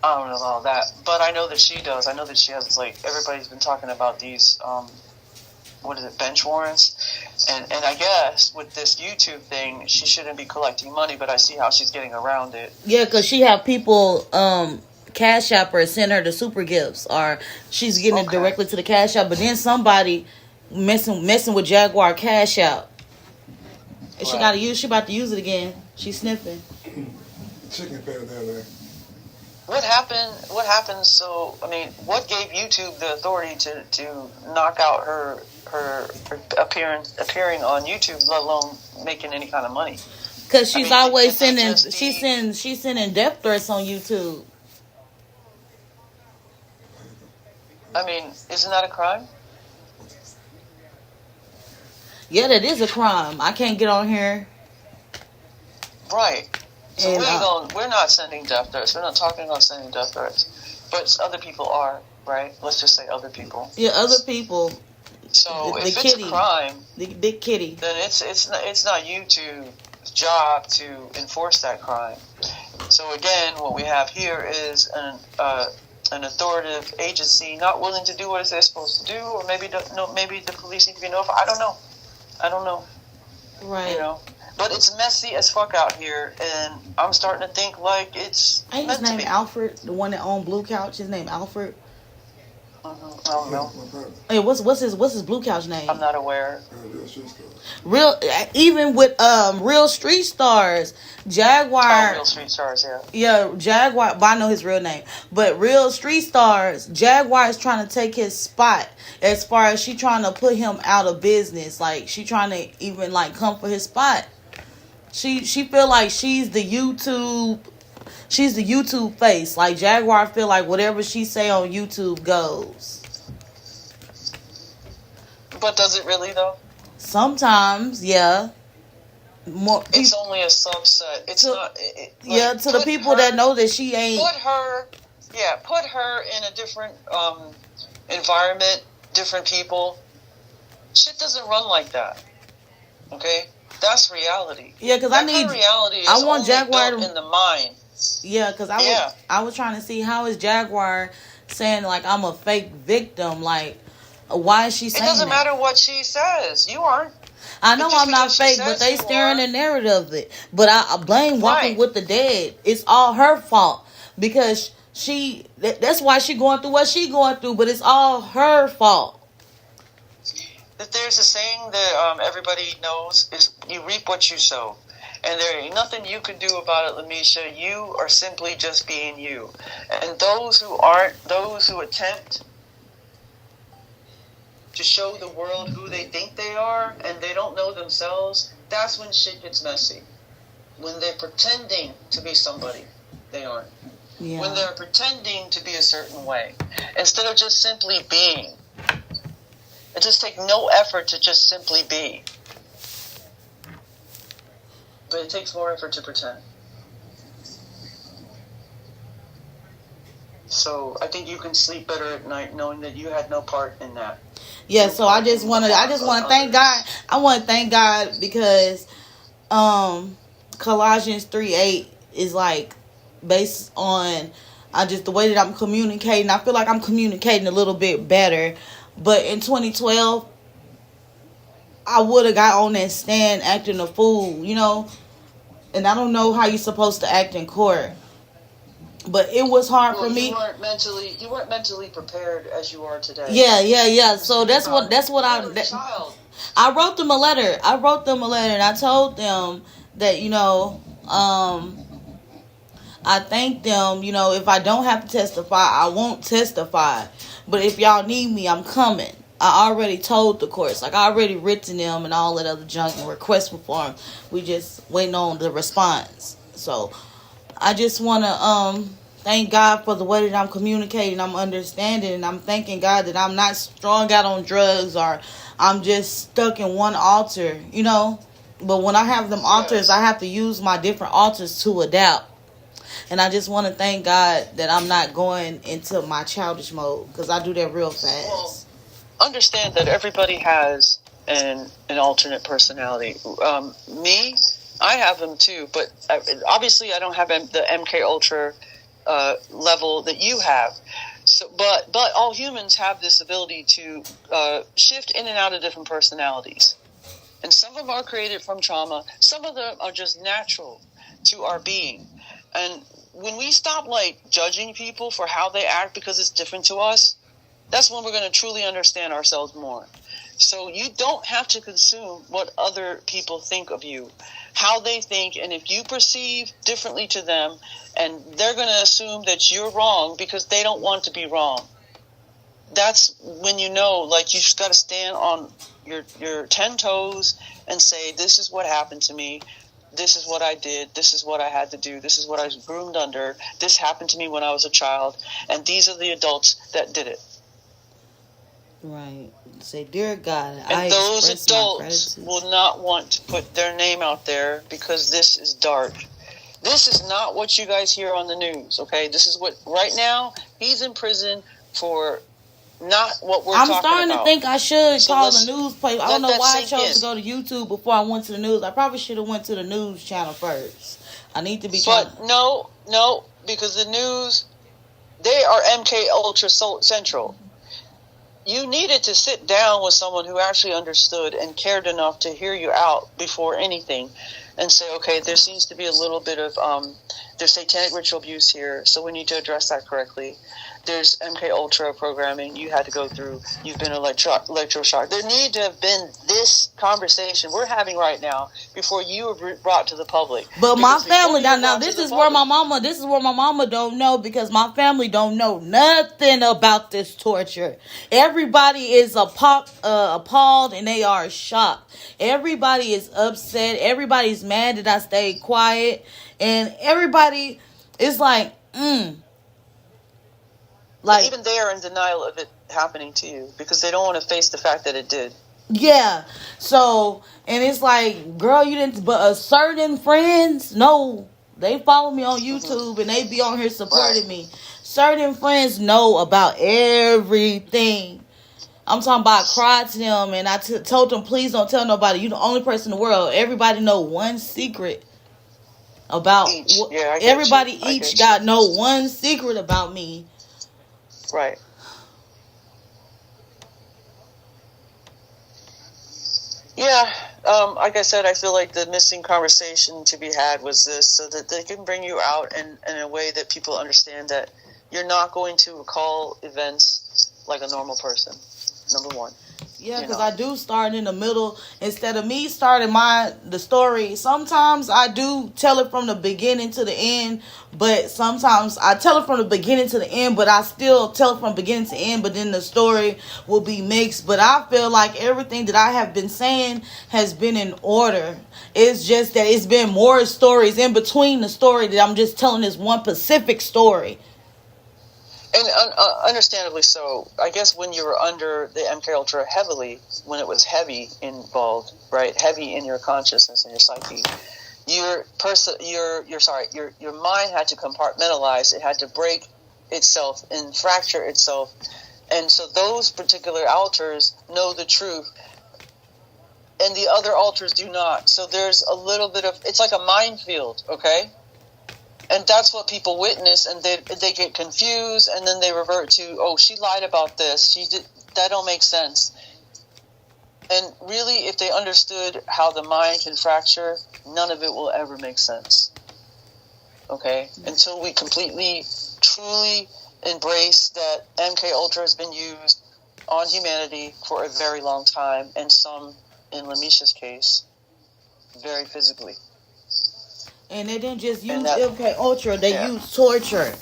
I don't know about that, but I know that she does. I know that she has, like, everybody's been talking about these. What is it? Bench warrants, and I guess with this YouTube thing, she shouldn't be collecting money. But I see how she's getting around it. Yeah, because she have people cash app her, send her the super gifts, or she's getting it directly to the cash app. But then somebody messing with Jaguar cash app. And she about to use it again. She's sniffing. Chicken fell down there. What happened? What happened? So, I mean, what gave YouTube the authority to knock out her appearing on YouTube, let alone making any kind of money? Cause she's always did they sending she's sending death threats on YouTube. I mean, isn't that a crime? Yeah, that is a crime. I can't get on here. Right. So And, we're not sending death threats. We're not talking about sending death threats. But other people are, right? Let's just say other people. Yeah, other people. So The if kitty. it's a crime, The big kitty. then it's not YouTube's job to enforce that crime. So again, what we have here is an authoritative agency not willing to do what they're supposed to do, or maybe the police need to be notified. I don't know. Right. You know. But it's messy as fuck out here, and I'm starting to think like it's Ain't meant his to name be. Alfred, the one that owned Blue Couch? His name Alfred. I don't know. Hey, what's his Blue Couch name? I'm not aware. Real, even with Real Street Stars, Jaguar. Real Street Stars, yeah. Yeah, Jaguar. But I know his real name. But Real Street Stars, Jaguar is trying to take his spot. As far as she trying to put him out of business, like she trying to even like come for his spot. She feel like she's the YouTube face. Like Jaguar feel like whatever she say on YouTube goes. But does it really though? Sometimes, yeah. More It's people, only a subset. It's not. to the people that know that she ain't. Put her in a different environment, different people. Shit doesn't run like that. Okay, that's reality. Yeah, because I need. Reality is I want only Jaguar built in the mind. Yeah, because I was trying to see how is Jaguar saying like I'm a fake victim. Like, why is she saying it doesn't that? matter what she says. You aren't. I know I'm not because fake, she but says they you steering are. the narrative of it. But I blame Walking Right. with the Dead. It's all her fault because that's why she going through what she going through. But it's all her fault. That there's a saying that everybody knows is you reap what you sow. And there ain't nothing you can do about it, Lamisha. You are simply just being you. And those who attempt to show the world who they think they are and they don't know themselves, that's when shit gets messy. When they're pretending to be somebody, they aren't. Yeah. When they're pretending to be a certain way, instead of just simply being. It just takes no effort to just simply be. But it takes more effort to pretend. So I think you can sleep better at night knowing that you had no part in that. Yeah, so I just want to thank God. I want to thank God because Colossians 3:8 is like based on the way that I'm communicating. I feel like I'm communicating a little bit better. But in 2012, I would have got on that stand acting a fool, you know. And I don't know how you're supposed to act in court. But it was hard for me. You weren't mentally prepared as you are today. Yeah. So that's what Child. I wrote them a letter. And I told them that, you know, I thanked them, you know, if I don't have to testify, I won't testify. But if y'all need me, I'm coming. I already told the courts. Like, I already written them and all that other junk and request for form. We just waiting on the response. So, I just want to thank God for the way that I'm communicating. I'm understanding. And I'm thanking God that I'm not strung out on drugs or I'm just stuck in one altar, you know. But when I have them altars, I have to use my different altars to adapt. And I just want to thank God that I'm not going into my childish mode because I do that real fast. Well, understand that everybody has an alternate personality. Me, I have them too, but obviously I don't have the MK Ultra level that you have. So, but all humans have this ability to shift in and out of different personalities, and some of them are created from trauma. Some of them are just natural to our being. And when we stop like judging people for how they act because it's different to us, that's when we're going to truly understand ourselves more. So you don't have to consume what other people think of you. how they think, and if you perceive differently to them, and they're going to assume that you're wrong because they don't want to be wrong. That's when you know, like, you just got to stand on your 10 toes and say, this is what happened to me. This is what I did. This is what I had to do. This is what I was groomed under. This happened to me when I was a child. And these are the adults that did it. Right. Say, dear God, and I those express my adults gratitude. will not want to put their name out there because this is dark. This is not what you guys hear on the news, okay? This is what, right now, he's in prison for not what we're talking about. I'm starting to think I should So call the news place. I don't know why I sink chose in. to go to YouTube before I went to the news. I probably should have went to the news channel first. I need to be But no, because the news, they are MK Ultra Central. You needed to sit down with someone who actually understood and cared enough to hear you out before anything and say, okay, there seems to be a little bit of there's satanic ritual abuse here, so we need to address that correctly. There's MK Ultra programming you had to go through. You've been electroshocked. There need to have been this conversation we're having right now before you were brought to the public. But my Because family before you were now brought to this the is where public- this is where my mama don't know, because my family don't know nothing about this torture. Everybody is appalled and they are shocked. Everybody is upset. Everybody's mad that I stayed quiet, and everybody is like, Like, even they are in denial of it happening to you because they don't want to face the fact that it did. Yeah. So, and it's like, girl, you didn't, but certain friends, no, they follow me on YouTube and they be on here supporting me. Certain friends know about everything. I'm talking about, I cried to them and I told them, please don't tell nobody. You're the only person in the world. Everybody know one secret about everybody each got know one secret about me. Right. Yeah, like I said, I feel like the missing conversation to be had was this, so that they can bring you out in a way that people understand that you're not going to recall events like a normal person, number one. Yeah, because I do start in the middle. Instead of me starting the story, sometimes I do tell it from the beginning to the end, but sometimes I tell it from the beginning to the end, but I still tell it from beginning to end, but then the story will be mixed. But I feel like everything that I have been saying has been in order. It's just that it's been more stories in between the story that I'm just telling this one specific story. And understandably so. I guess when you were under the MK Ultra heavily, when it was heavy involved, right, heavy in your consciousness and your psyche, your mind had to compartmentalize. It had to break itself and fracture itself, and so those particular alters know the truth, and the other alters do not. So there's a little bit of, it's like a minefield, okay? And that's what people witness, and they get confused, and then they revert to, oh, she lied about this. She did that. Don't make sense. And really, if they understood how the mind can fracture, none of it will ever make sense. Okay, until we completely, truly embrace that MK Ultra has been used on humanity for a very long time, and some, in Lamisha's case, very physically. And they didn't just use MK Ultra, they used torture.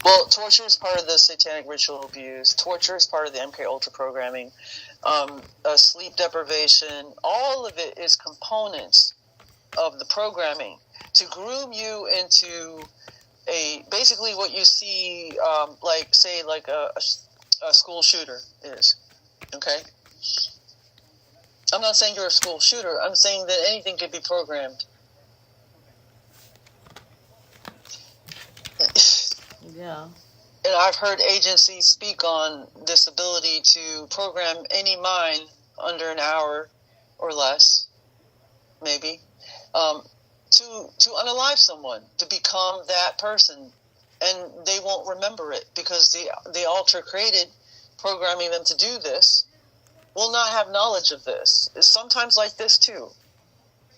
Well, torture is part of the satanic ritual abuse. Torture is part of the MK Ultra programming. Sleep deprivation, all of it is components of the programming to groom you into basically what you see, like a school shooter is. Okay? I'm not saying you're a school shooter. I'm saying that anything could be programmed. Yeah. And I've heard agencies speak on this ability to program any mind under an hour or less, maybe, to unalive someone, to become that person. And they won't remember it because the alter created programming them to do this will not have knowledge of this. It's sometimes like this too.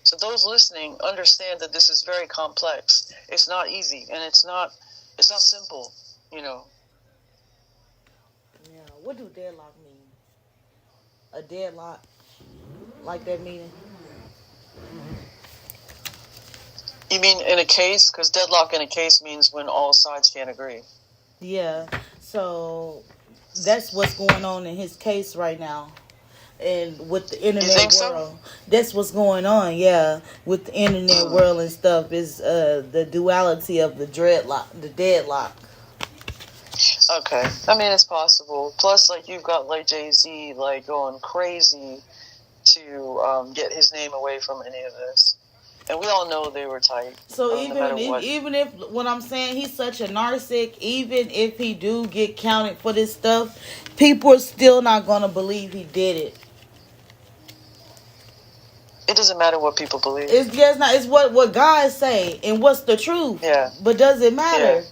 So those listening understand that this is very complex. It's not easy, and it's not simple, you know. Yeah, what do deadlock mean? A deadlock? Like that meaning? You mean in a case? Because deadlock in a case means when all sides can't agree. Yeah. So that's what's going on in his case right now. And with the You internet think so? world, that's what's going on. Yeah, with the internet world and stuff is the duality of the deadlock. Okay, I mean it's possible. Plus, like you've got like Jay-Z like going crazy to get his name away from any of this, and we all know they were tight. So no matter what. even if what I'm saying, he's such a narcissist. Even if he do get counted for this stuff, people are still not gonna believe he did it. It doesn't matter what people believe. It's just not. It's what God say and what's the truth. Yeah. But does it matter?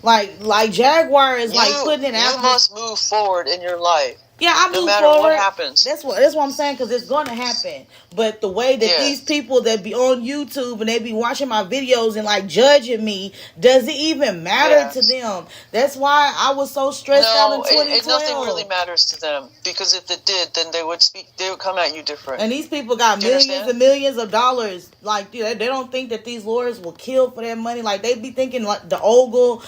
Yeah. Like Jaguar is like putting it out. You must move forward in your life. Yeah, I move no matter forward. What happens. That's what I'm saying, because it's going to happen. But the way that these people that be on YouTube and they be watching my videos and like judging me, does it even matter to them? That's why I was so stressed out in 2012. Nothing really matters to them, because if it did, then they would come at you different. And these people got millions and millions of dollars. Like they don't think that these lawyers will kill for their money. Like they be thinking like the Oval,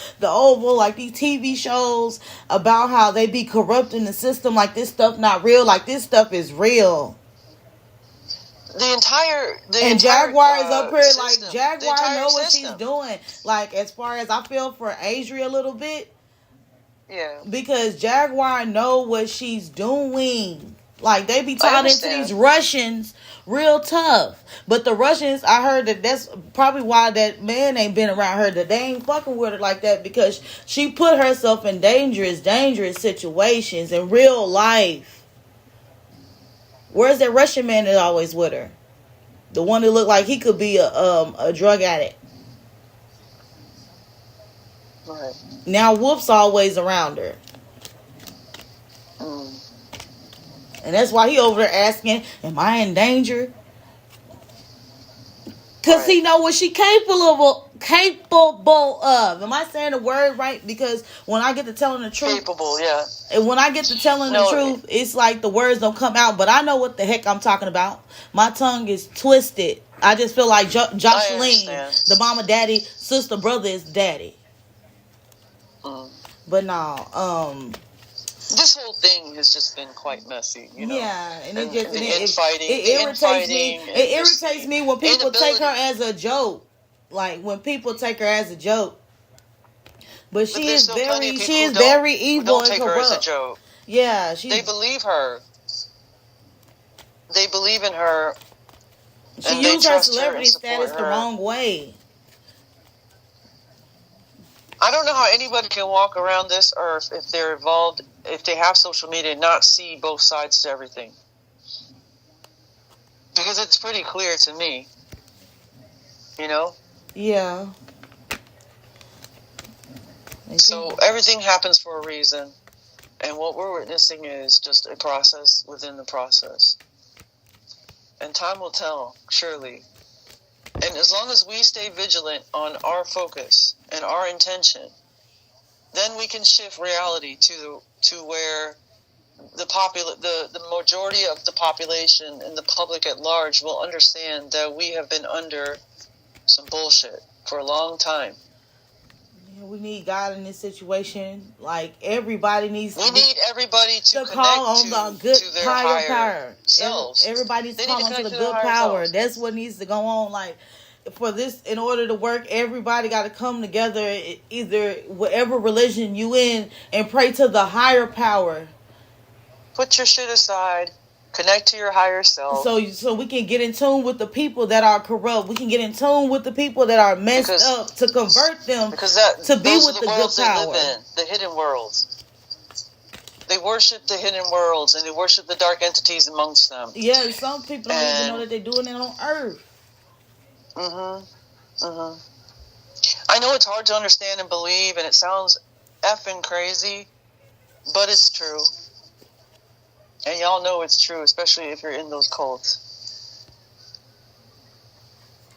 like these TV shows about how they be corrupting the system. Like this stuff not real. Like this stuff is real. The Jaguar is up here system, like Jaguar know what she's doing. Like as far as I feel for Adria a little bit. Yeah. Because Jaguar know what she's doing. Like they be tied into these Russians real tough. But the Russians, I heard that's probably why that man ain't been around her, that they ain't fucking with her like that, because she put herself in dangerous situations in real life. Where's that Russian man that always with her? The one that looked like he could be a drug addict. Right. Now Wolf's always around her. And that's why he over there asking, am I in danger? Because he know what she capable of. Am I saying the word right? Because when I get to telling the truth. Capable, yeah. And when I get to telling the truth, it's like the words don't come out. But I know what the heck I'm talking about. My tongue is twisted. I just feel like Jocelyn, the mama, daddy, sister, brother is daddy. But no, this whole thing has just been quite messy, you know. Yeah, and it irritates me when people take her as a joke. Like when people take her as a joke. But she is very evil and corrupt. Don't take her as a joke. Yeah, they believe her. They believe in her. She used her celebrity status the wrong way. I don't know how anybody can walk around this earth if they're involved, if they have social media, and not see both sides to everything. Because it's pretty clear to me. You know? Yeah. So everything happens for a reason. And what we're witnessing is just a process within the process. And time will tell, surely. And as long as we stay vigilant on our focus and our intention, then we can shift reality to where the majority of the population and the public at large will understand that we have been under some bullshit for a long time. Yeah, we need God in this situation. Like everybody needs. We need everybody to call on the good to their higher power. Selves. Everybody's calling to the good power. Selves. That's what needs to go on. Like for this, in order to work, everybody got to come together. Either whatever religion you in, and pray to the higher power. Put your shit aside. Connect to your higher self. So we can get in tune with the people that are corrupt. We can get in tune with the people that are messed up to convert them to be with the good power. They live in, the hidden worlds. They worship the hidden worlds and they worship the dark entities amongst them. Yeah, some people don't even know that they're doing it on Earth. I know it's hard to understand and believe, and it sounds effing crazy, but it's true. And y'all know it's true, especially if you're in those cults.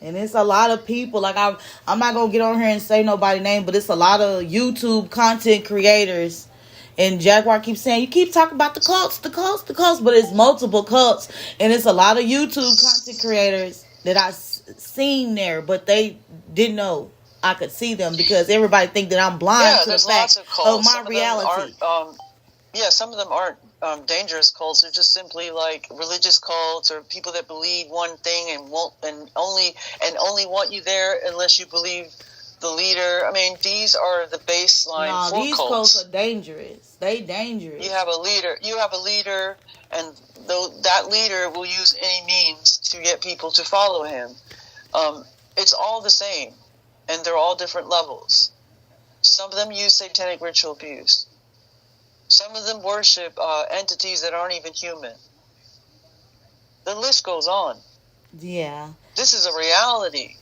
And it's a lot of people, like I'm not going to get on here and say nobody's name, but it's a lot of YouTube content creators. And Jaguar keeps saying, you keep talking about the cults, but it's multiple cults. And it's a lot of YouTube content creators that I seen there, but they didn't know I could see them because everybody think that I'm blind Yeah, to the there's lots fact of cults. of my Some of them reality. aren't. Yeah, some of them aren't dangerous cults. They're just simply like religious cults or people that believe one thing and won't and only want you there unless you believe the leader. I mean, these are the baseline No, for these cults. cults are dangerous. They dangerous. You have a leader, and that leader will use any means to get people to follow him. It's all the same, and they're all different levels. Some of them use satanic ritual abuse. Some of them worship entities that aren't even human. The list goes on. Yeah. This is a reality.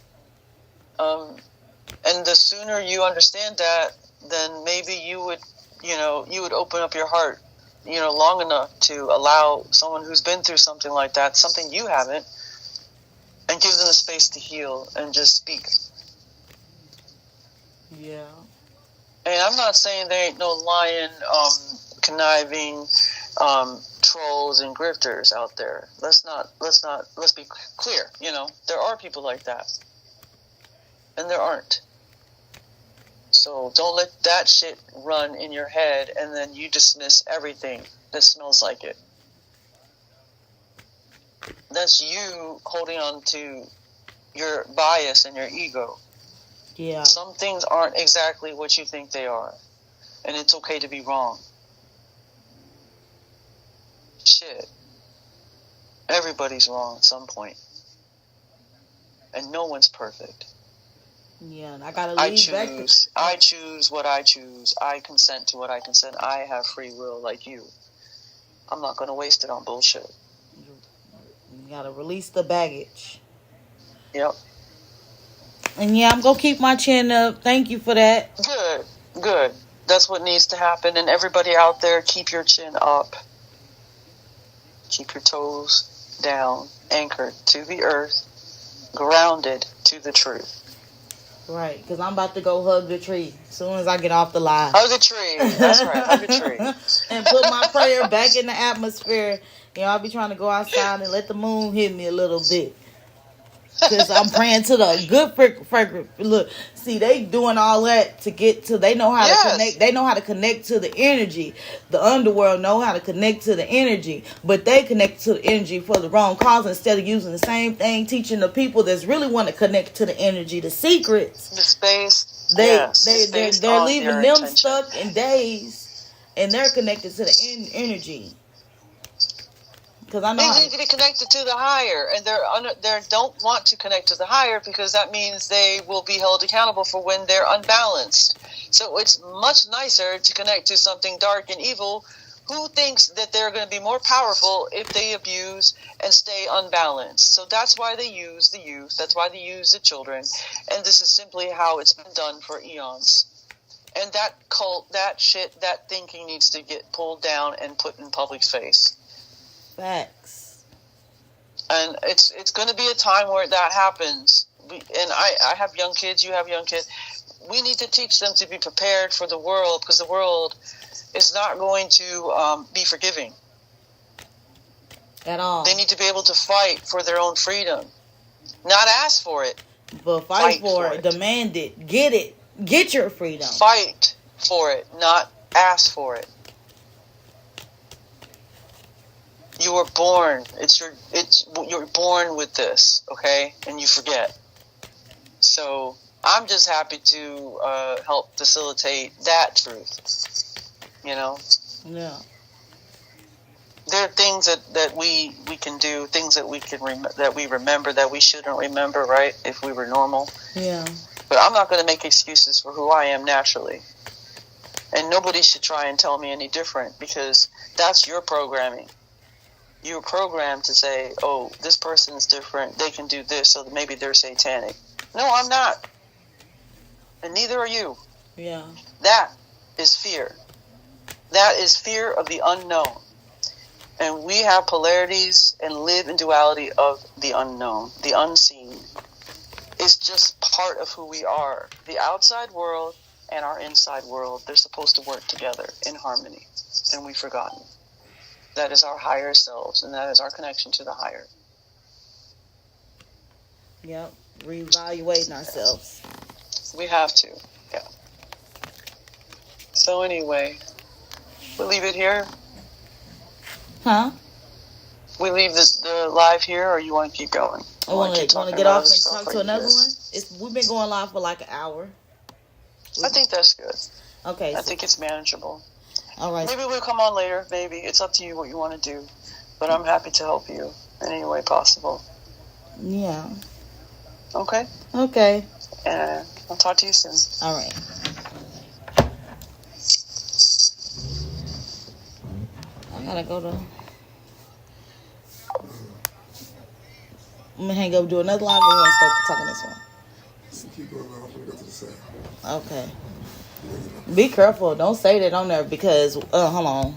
And the sooner you understand that, then maybe you would open up your heart, long enough to allow someone who's been through something like that, something you haven't, and give them the space to heal and just speak. Yeah. And I'm not saying there ain't no lying, conniving, trolls and grifters out there. Let's be clear. There are people like that, and there aren't. So don't let that shit run in your head, and then you dismiss everything that smells like it. That's you holding on to your bias and your ego. Yeah. Some things aren't exactly what you think they are, and it's okay to be wrong. Shit. Everybody's wrong at some point. And no one's perfect. Yeah, and I gotta leave I choose what I choose. I consent to what I consent. I have free will like you. I'm not going to waste it on bullshit. You gotta release the baggage. Yep. And yeah, I'm gonna keep my chin up. Thank you for that. Good. That's what needs to happen. And everybody out there, keep your chin up. Keep your toes down, anchored to the earth, grounded to the truth. Right, because I'm about to go hug the tree as soon as I get off the line. Hug a tree. That's right, hug a tree. And put my prayer back in the atmosphere. I'll be trying to go outside and let the moon hit me a little bit. Because I'm praying to the good fragrant. Look, see, they doing all that to get to. They know how to connect. They know how to connect to the energy. The underworld know how to connect to the energy, but they connect to the energy for the wrong cause instead of using the same thing, teaching the people that's really want to connect to the energy, the secrets, the space. They're leaving them intention. Stuck in days, and they're connected to the energy. Because I know they need to be connected to the higher, and they don't want to connect to the higher because that means they will be held accountable for when they're unbalanced. So it's much nicer to connect to something dark and evil who thinks that they're going to be more powerful if they abuse and stay unbalanced. So that's why they use the youth. That's why they use the children. And this is simply how it's been done for eons. And that cult, that shit, that thinking needs to get pulled down and put in public's face. Facts. And it's going to be a time where that happens. I have young kids, you have young kids. We need to teach them to be prepared for the world, because the world is not going to be forgiving. At all. They need to be able to fight for their own freedom. Not ask for it. But fight for it. Demand it. Get it. Get your freedom. Fight for it, not ask for it. You were born. You're born with this, okay? And you forget. So I'm just happy to help facilitate that truth. Yeah. There are things that we can do, things that we remember that we shouldn't remember, right? If we were normal. Yeah. But I'm not going to make excuses for who I am naturally. And nobody should try and tell me any different, because that's your programming. You're programmed to say, oh, this person is different. They can do this, so maybe they're satanic. No, I'm not. And neither are you. Yeah. That is fear. That is fear of the unknown. And we have polarities and live in duality of the unknown, the unseen. It's just part of who we are. The outside world and our inside world, they're supposed to work together in harmony. And we've forgotten. That is our higher selves, and that is our connection to the higher. Yep. Reevaluating ourselves. We have to. Yeah. So anyway, we leave it here. Huh? We leave the live here, or you want to keep going? I want to get off and talk to another one. We've been going live for like an hour. I think that's good. Okay. I think it's manageable. All right. Maybe we'll come on later. Maybe it's up to you what you want to do, but I'm happy to help you in any way possible. Yeah. Okay. Okay. And I'll talk to you soon. All right. I gotta go to. I'm gonna hang up, do another live, and we're gonna start talking this one. Keep going, man. I'm gonna go to the side. Okay. Be careful. Don't say that on there because, hold on.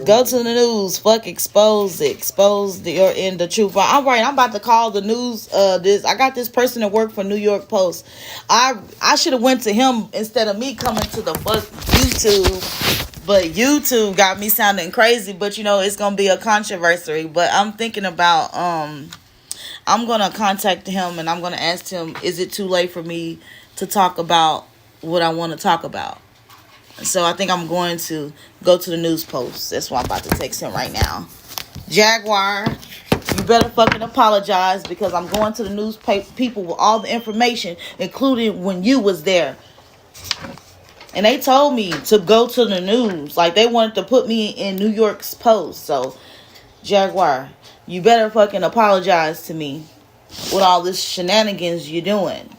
Go to the news. Fuck, expose it. Expose your end the truth. All right, I'm about to call the news. I got this person that worked for New York Post. I should have went to him instead of me coming to the fuck YouTube. But YouTube got me sounding crazy. But it's gonna be a controversy. But I'm thinking about I'm gonna contact him and I'm gonna ask him, is it too late for me to talk about what I want to talk about? So I think I'm going to go to the news post. That's why I'm about to text him right now. Jaguar, you better fucking apologize because I'm going to the news people with all the information, including when you was there. And they told me to go to the news. Like they wanted to put me in New York's Post. So, Jaguar, you better fucking apologize to me with all this shenanigans you're doing.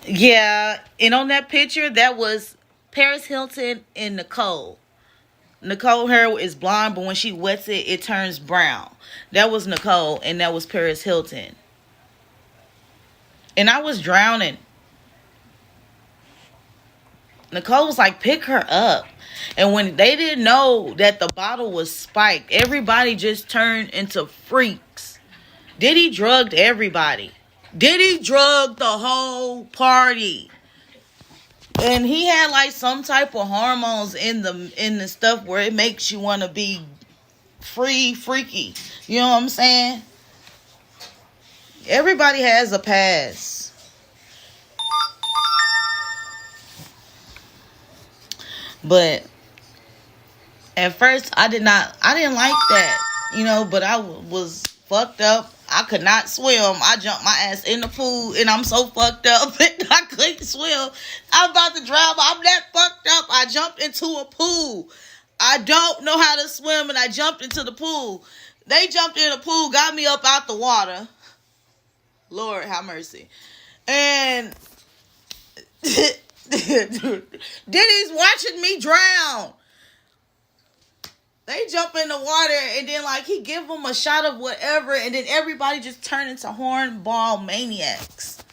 Yeah, and on that picture, that was Paris Hilton and Nicole. Nicole hair is blonde, but when she wets it, it turns brown. That was Nicole, and that was Paris Hilton. And I was drowning. Nicole was like, pick her up. And when they didn't know that the bottle was spiked, everybody just turned into freaks. Diddy drugged everybody. Diddy drugged the whole party. And he had like some type of hormones in the stuff where it makes you want to be freaky. You know what I'm saying? Everybody has a past. But at first I didn't like that, but I was fucked up. I could not swim. I jumped my ass in the pool and I'm so fucked up I couldn't swim. I'm about to drown, but I'm that fucked up. I jumped into a pool. I don't know how to swim and I jumped into the pool. They jumped in the pool, got me up out the water. Lord have mercy. And Diddy's watching me drown. They jump in the water and then he give them a shot of whatever and then everybody just turn into hornball maniacs.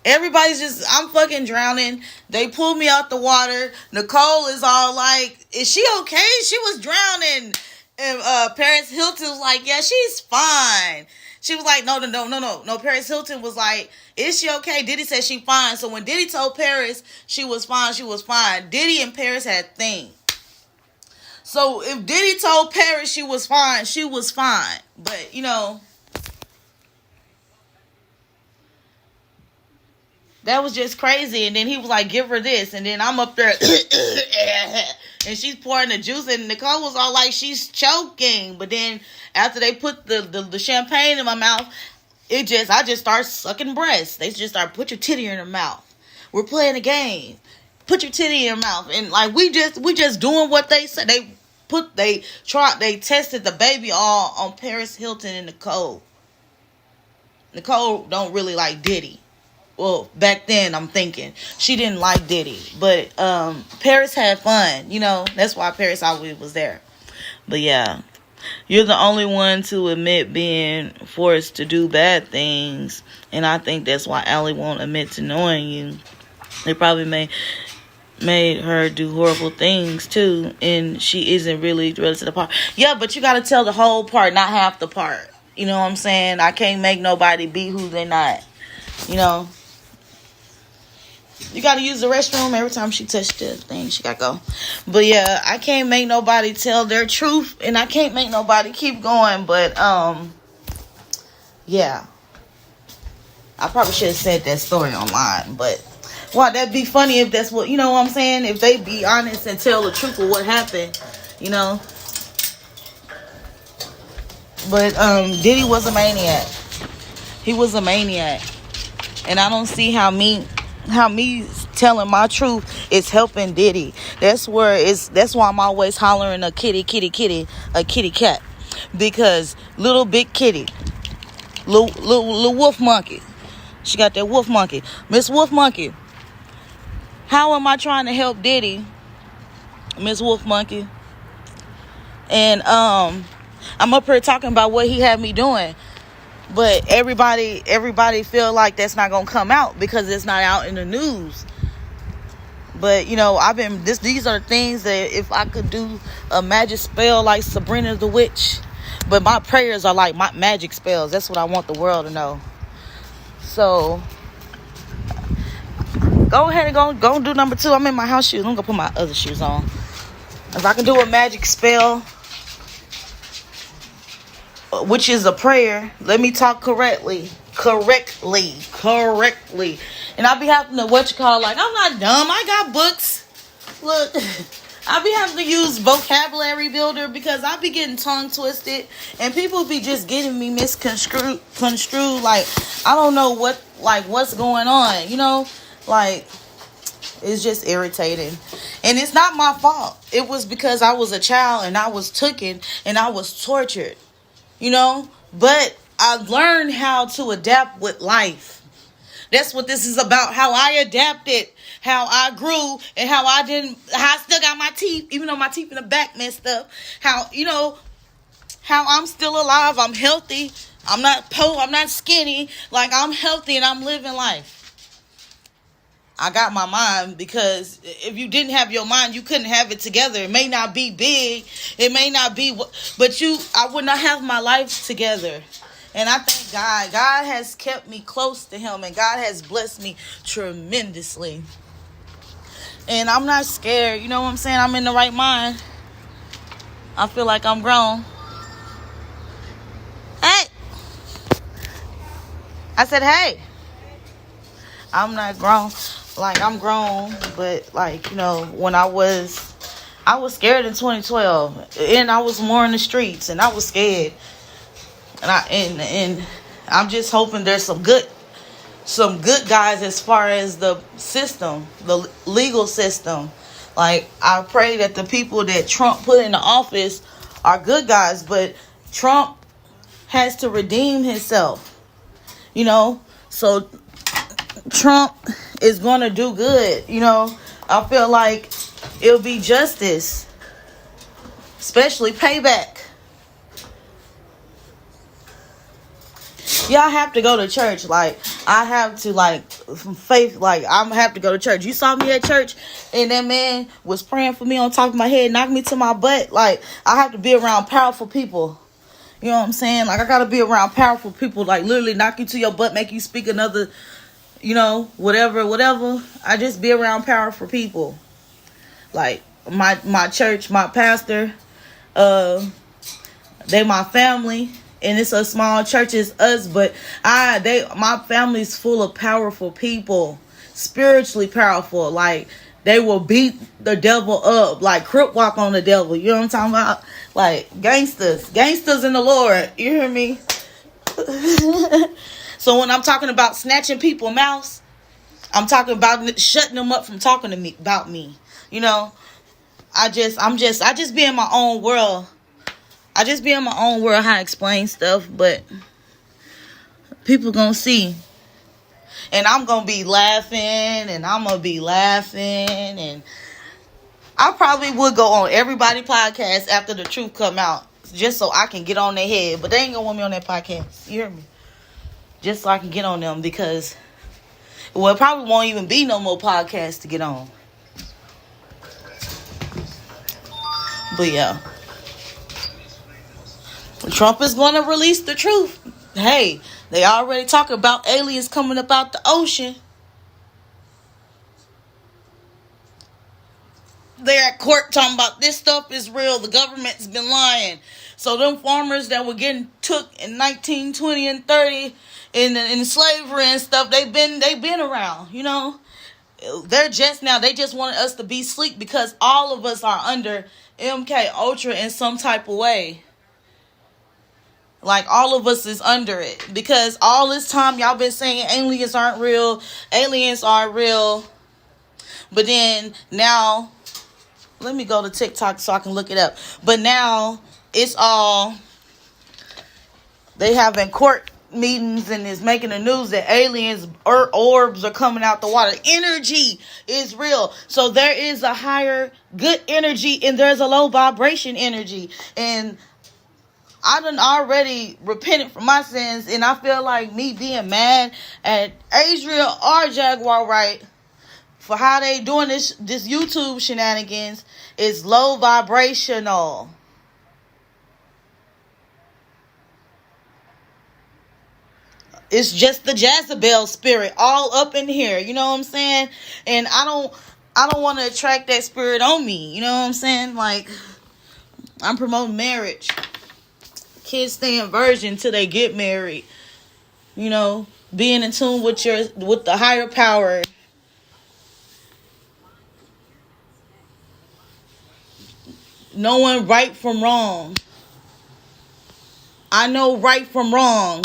Everybody's just, I'm fucking drowning. They pulled me out the water. Nicole is all like, is she okay? She was drowning. And Paris Hilton was like, yeah, she's fine. She was like, no. Paris Hilton was like, is she okay? Diddy said she fine. So when Diddy told Paris she was fine. Diddy and Paris had a thing. So if Diddy told Paris she was fine. But, that was just crazy. And then he was like, give her this. And then I'm up there. And she's pouring the juice. And Nicole was all like, she's choking. But then after they put the champagne in my mouth, I just start sucking breasts. They just start, put your titty in her mouth. We're playing a game. Put your titty in her mouth. And we just doing what they said. They tested the baby all on Paris Hilton and Nicole. Nicole don't really like Diddy. Well, back then I'm thinking she didn't like Diddy, but Paris had fun. You know, that's why Paris always was there. But yeah, you're the only one to admit being forced to do bad things, and I think that's why Allie won't admit to knowing you. They probably made her do horrible things too, and she isn't really related to the part. Yeah, but you got to tell the whole part, not half the part. You know what I'm saying? I can't make nobody be who they're not. You know, you got to use the restroom every time she touched the thing. She got to go. But yeah, I can't make nobody tell their truth, and I can't make nobody keep going. But yeah, I probably should have said that story online, but. Wow, that'd be funny if that's what, you know what I'm saying? If they be honest and tell the truth of what happened, you know? But Diddy was a maniac. He was a maniac. And I don't see how me telling my truth is helping Diddy. That's why I'm always hollering a kitty, a kitty cat. Because little big kitty, little wolf monkey. She got that wolf monkey. Miss Wolf Monkey. How am I trying to help Diddy, Miss Wolf Monkey? And I'm up here talking about what he had me doing, but everybody feel like that's not gonna come out because it's not out in the news. But you know, these are things that if I could do a magic spell like Sabrina the Witch, but my prayers are like my magic spells. That's what I want the world to know. So. Go ahead and go do number 2. I'm in my house shoes. I'm going to put my other shoes on. If I can do a magic spell, which is a prayer, let me talk correctly. And I'll be having to, like, I'm not dumb. I got books. Look, I'll be having to use vocabulary builder because I'll be getting tongue twisted. And people be just getting me misconstrued. Like, I don't know what's going on, you know? Like, it's just irritating. And it's not my fault. It was because I was a child and I was taken and I was tortured. You know? But I learned how to adapt with life. That's what this is about. How I adapted. How I grew. And how I still got my teeth. Even though my teeth in the back messed up. How, you know, how I'm still alive. I'm healthy. I'm not skinny. Like, I'm healthy and I'm living life. I got my mind, because if you didn't have your mind, you couldn't have it together. It may not be big. It may not be, but I would not have my life together. And I thank God. God has kept me close to him, and God has blessed me tremendously. And I'm not scared. You know what I'm saying? I'm in the right mind. I feel like I'm grown. Hey! I said, hey! I'm not grown. Like, I'm grown, but, like, you know, when I was scared in 2012, and I was more in the streets, and I was scared, and I'm just hoping there's some good guys as far as the system, the legal system. Like, I pray that the people that Trump put in the office are good guys, but Trump has to redeem himself, you know, so Trump is going to do good, you know. I feel like it'll be justice, especially payback. Yeah, I have to go to church. Like, I have to, like, faith, like, I'm gonna have to go to church. You saw me at church, and that man was praying for me on top of my head, knocked me to my butt. Like, I have to be around powerful people. You know what I'm saying? Like, I gotta be around powerful people, like, literally knock you to your butt, make you speak another, you know, whatever. I just be around powerful people. Like, my church, my pastor, they my family. And it's a small church, it's us, but my family's full of powerful people, spiritually powerful. Like, they will beat the devil up, like crip walk on the devil. You know what I'm talking about? Like, gangsters in the Lord. You hear me? So when I'm talking about snatching people's mouths, I'm talking about shutting them up from talking to me about me. You know, I just be in my own world. I just be in my own world how to explain stuff, but People gonna see. And I'm gonna be laughing, and I'm gonna be laughing, and I probably would go on everybody podcast after the truth come out, just so I can get on their head. But they ain't gonna want me on that podcast. You hear me? Just so I can get on them, because it probably won't even be no more podcasts to get on. But yeah, Trump is going to release the truth. Hey, they already talking about aliens coming up out the ocean. They're at court talking about this stuff is real. The government's been lying. So them farmers that were getting took in 1920 and 30 in slavery and stuff, they've been around, you know. They just wanted us to be sleep, because all of us are under MK Ultra in some type of way. Like, all of us is under it, because all this time y'all been saying aliens aren't real, but then now, let me go to TikTok so I can look it up. But now it's all, they having court meetings and is making the news that aliens or orbs are coming out the water. Energy is real. So there is a higher good energy and there's a low vibration energy. And I done already repented for my sins, and I feel like me being mad at Adria or Jaguar, right, for how they doing this YouTube shenanigans is low vibrational. It's just the Jezebel spirit all up in here, you know what I'm saying? And I don't want to attract that spirit on me, you know what I'm saying? Like, I'm promoting marriage. Kids stay in virgin till they get married. You know, being in tune with the higher power. Knowing right from wrong. I know right from wrong.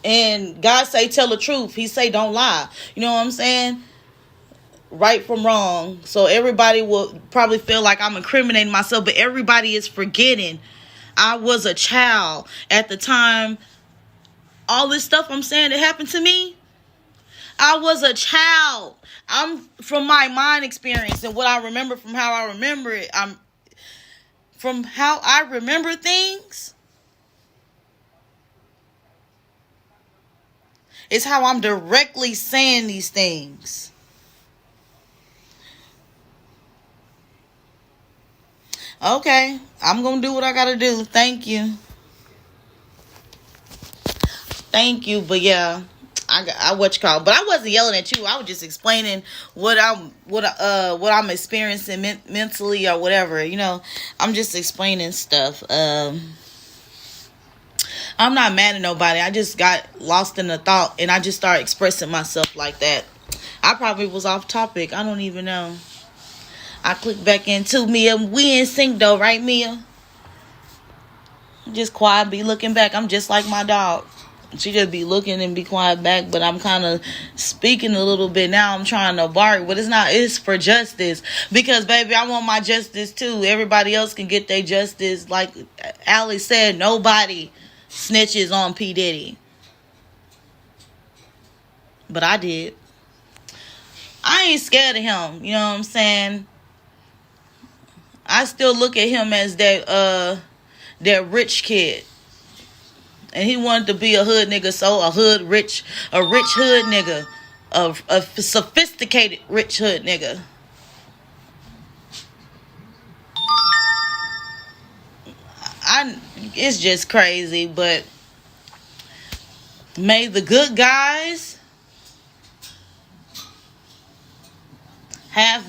And God say tell the truth. He say don't lie. You know what I'm saying? Right from wrong. So everybody will probably feel like I'm incriminating myself, but everybody is forgetting I was a child at the time. All this stuff I'm saying that happened to me, I was a child. I'm from my mind experience and what I remember from how I remember it. From how I remember things. It's how I'm directly saying these things. Okay, I'm going to do what I got to do. Thank you. But yeah, I what you call. But I wasn't yelling at you. I was just explaining what I'm experiencing mentally or whatever. You know, I'm just explaining stuff. I'm not mad at nobody. I just got lost in the thought and I just started expressing myself like that. I probably was off topic. I don't even know. I click back into Mia. We in sync though, right, Mia? Just quiet, be looking back. I'm just like my dog. She just be looking and be quiet back, but I'm kind of speaking a little bit now. I'm trying to bark, but it's for justice. Because, baby, I want my justice too. Everybody else can get their justice. Like Allie said, nobody snitches on P. Diddy. But I did. I ain't scared of him. You know what I'm saying? I still look at him as that rich kid. And he wanted to be a hood nigga, so a rich hood nigga. A sophisticated rich hood nigga. It's just crazy, but may the good guys have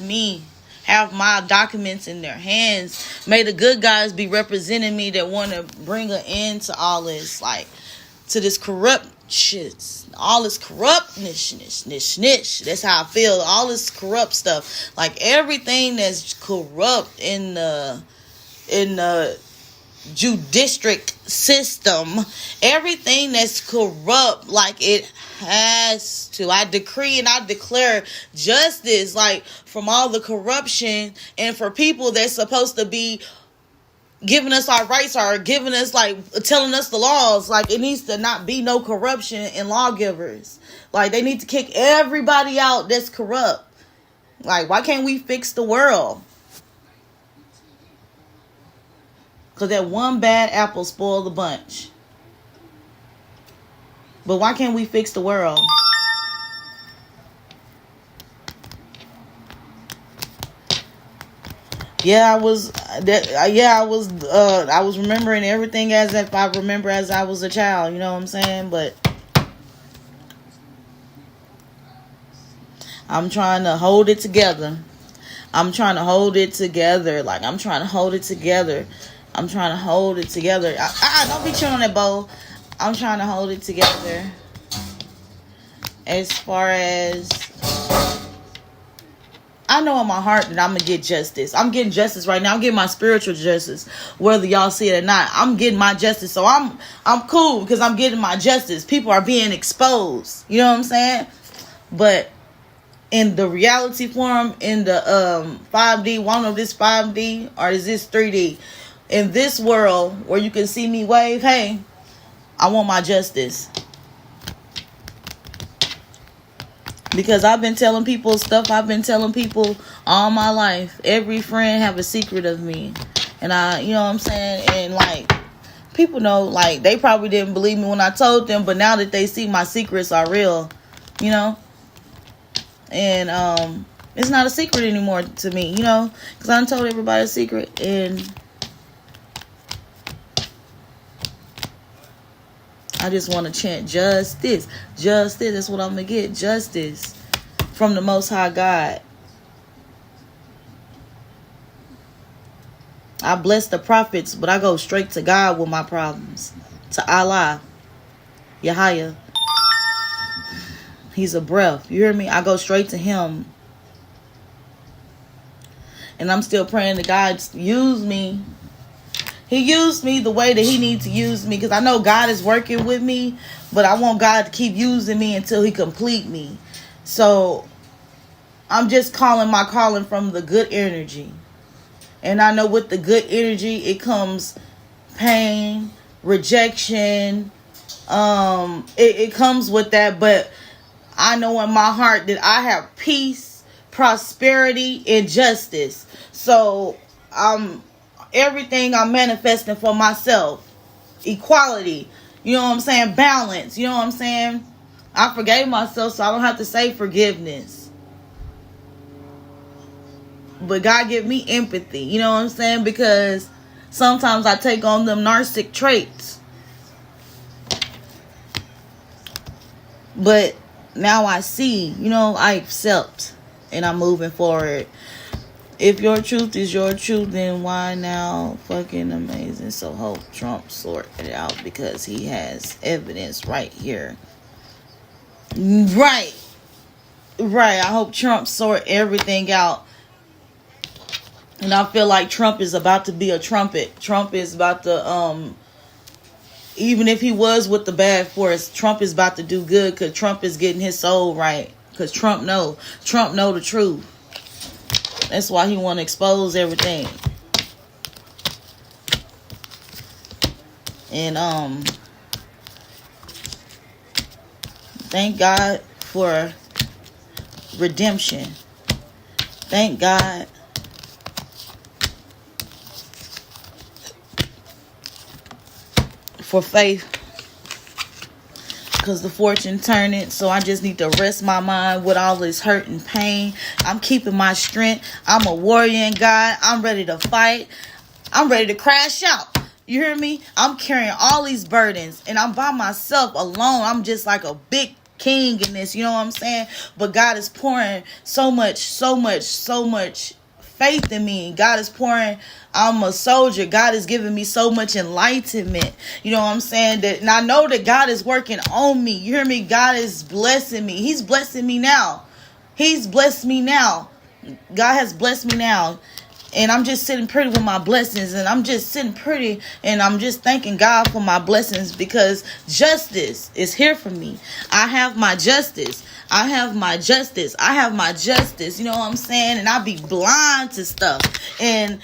my documents in their hands. May the good guys be representing me that want to bring an end to all this, like, to this corrupt shit, all this corruptness. That's how I feel. All this corrupt stuff, like everything that's corrupt in the judicial system, everything that's corrupt, like it has to. I decree and I declare justice, like from all the corruption, and for people that's supposed to be giving us our rights, or giving us, like, telling us the laws. Like, it needs to not be no corruption in lawgivers. Like, they need to kick everybody out that's corrupt. Like, why can't we fix the world? Because that one bad apple spoiled the bunch. But why can't we fix the world? I was remembering everything as if I remember as I was a child, you know what I'm saying? But I'm trying to hold it together. I'm trying to hold it together. Like, I'm trying to hold it together. I'm trying to hold it together. Don't be chewing on that bowl. I'm trying to hold it together. As far as, I know in my heart that I'm going to get justice. I'm getting justice right now. I'm getting my spiritual justice. Whether y'all see it or not, I'm getting my justice. So I'm cool because I'm getting my justice. People are being exposed. You know what I'm saying? But in the reality form, in the 5D, I don't know if this 5D or is this 3D. In this world where you can see me wave, hey, I want my justice. Because I've been telling people stuff I've been telling people all my life. Every friend have a secret of me. And you know what I'm saying? And, like, people know, like, they probably didn't believe me when I told them, but now that they see my secrets are real, you know? And it's not a secret anymore to me, you know? Because I done told everybody a secret. And I just want to chant justice. Justice. That's what I'm going to get. Justice from the Most High God. I bless the prophets, but I go straight to God with my problems. To Allah. Yahya. He's a breath. You hear me? I go straight to him. And I'm still praying that God use me. He used me the way that he needs to use me. Because I know God is working with me. But I want God to keep using me until he complete me. So I'm just calling my calling from the good energy. And I know with the good energy, it comes pain, rejection. It comes with that. But I know in my heart that I have peace, prosperity, and justice. So everything I'm manifesting for myself. Equality. You know what I'm saying? Balance. You know what I'm saying? I forgave myself, so I don't have to say forgiveness. But God give me empathy. You know what I'm saying? Because sometimes I take on them narcissistic traits. But now I see, you know, I accept. And I'm moving forward. If your truth is your truth, then why now? Fucking amazing. So hope Trump sort it out because he has evidence right here. Right. I hope Trump sort everything out. And I feel like Trump is about to be a trumpet. Trump is about to, even if he was with the bad force, Trump is about to do good because Trump is getting his soul right. Because Trump know the truth. That's why he want to expose everything. And thank God for redemption. Thank God for faith. Because the fortune turning. So I just need to rest my mind with all this hurt and pain. I'm keeping my strength. I'm a warrior in God. I'm ready to fight. I'm ready to crash out. You hear me? I'm carrying all these burdens. And I'm by myself alone. I'm just like a big king in this. You know what I'm saying? But God is pouring so much faith in me. God is pouring. I'm a soldier. God is giving me so much enlightenment. You know what I'm saying? And I know that God is working on me. You hear me? God is blessing me. He's blessing me now. He's blessed me now. God has blessed me now. And I'm just sitting pretty with my blessings. And I'm just sitting pretty. And I'm just thanking God for my blessings. Because justice is here for me. I have my justice. I have my justice. I have my justice. You know what I'm saying? And I be blind to stuff. And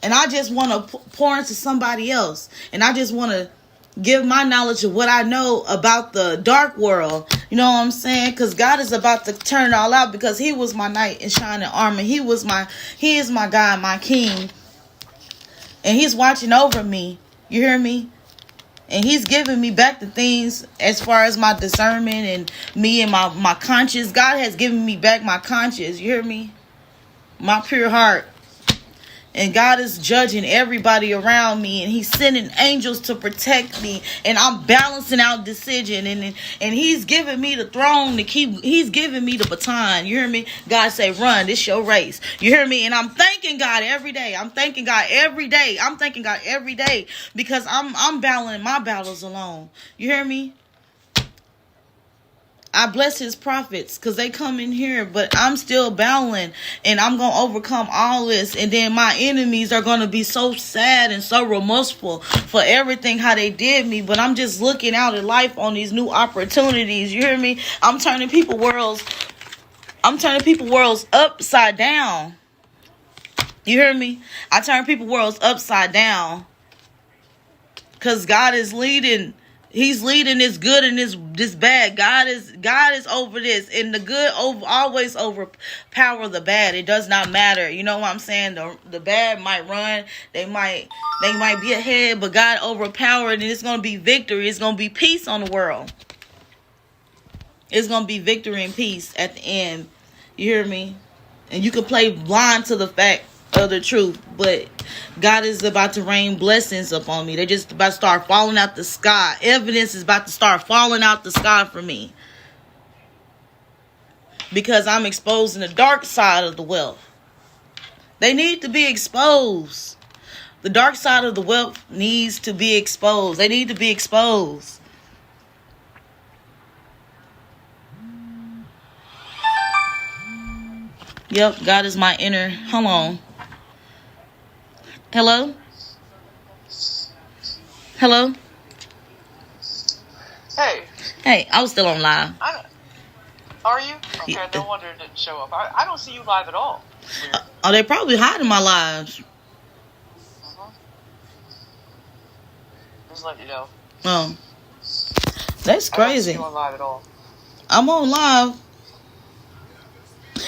And I just want to pour into somebody else. And I just want to give my knowledge of what I know about the dark world. You know what I'm saying? Because God is about to turn it all out, because he was my knight in shining armor. He is my God, my king. And he's watching over me. You hear me? And he's giving me back the things as far as my discernment and me and my conscience. God has given me back my conscience. You hear me? My pure heart. And God is judging everybody around me, and he's sending angels to protect me, and I'm balancing out decision, and he's giving me the throne he's giving me the baton. You hear me? God say, run, this your race. You hear me? And I'm thanking God every day. I'm thanking God every day because I'm battling my battles alone. You hear me? I bless his prophets because they come in here, but I'm still battling, and I'm going to overcome all this. And then my enemies are going to be so sad and so remorseful for everything how they did me. But I'm just looking out at life on these new opportunities. You hear me? I'm turning people worlds upside down. You hear me? I turn people worlds upside down because God is leading. He's leading this good and this bad. God is over this, and the good always overpower the bad. It does not matter. You know what I'm saying? The bad might run. They might be ahead, but God overpowered, and it's gonna be victory. It's gonna be peace on the world. It's gonna be victory and peace at the end. You hear me? And you can play blind to the fact of the truth, but God is about to rain blessings upon me. They're just about to start falling out the sky. Evidence is about to start falling out the sky for me, because I'm exposing the dark side of the wealth. They need to be exposed. The dark side of the wealth needs to be exposed. They need to be exposed. Yep, God is my inner. Hold on. Hello? Hello? Hey. Hey, I was still on live. Are you? Okay, Yeah. no wonder it didn't show up. I don't see you live at all. Weird. Oh, they probably hiding my lives. Just let you know. Oh. That's I don't crazy. see you on live at all. I'm on live.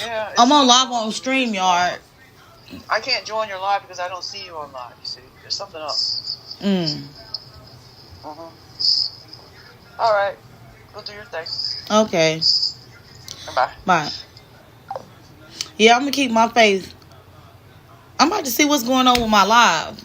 Yeah. I'm on live on StreamYard. I can't join your live because I don't see you on live, you see. There's something up. Alright. Go do your thing. Okay. Bye. Bye. Yeah, I'm going to keep my faith. I'm about to see what's going on with my live.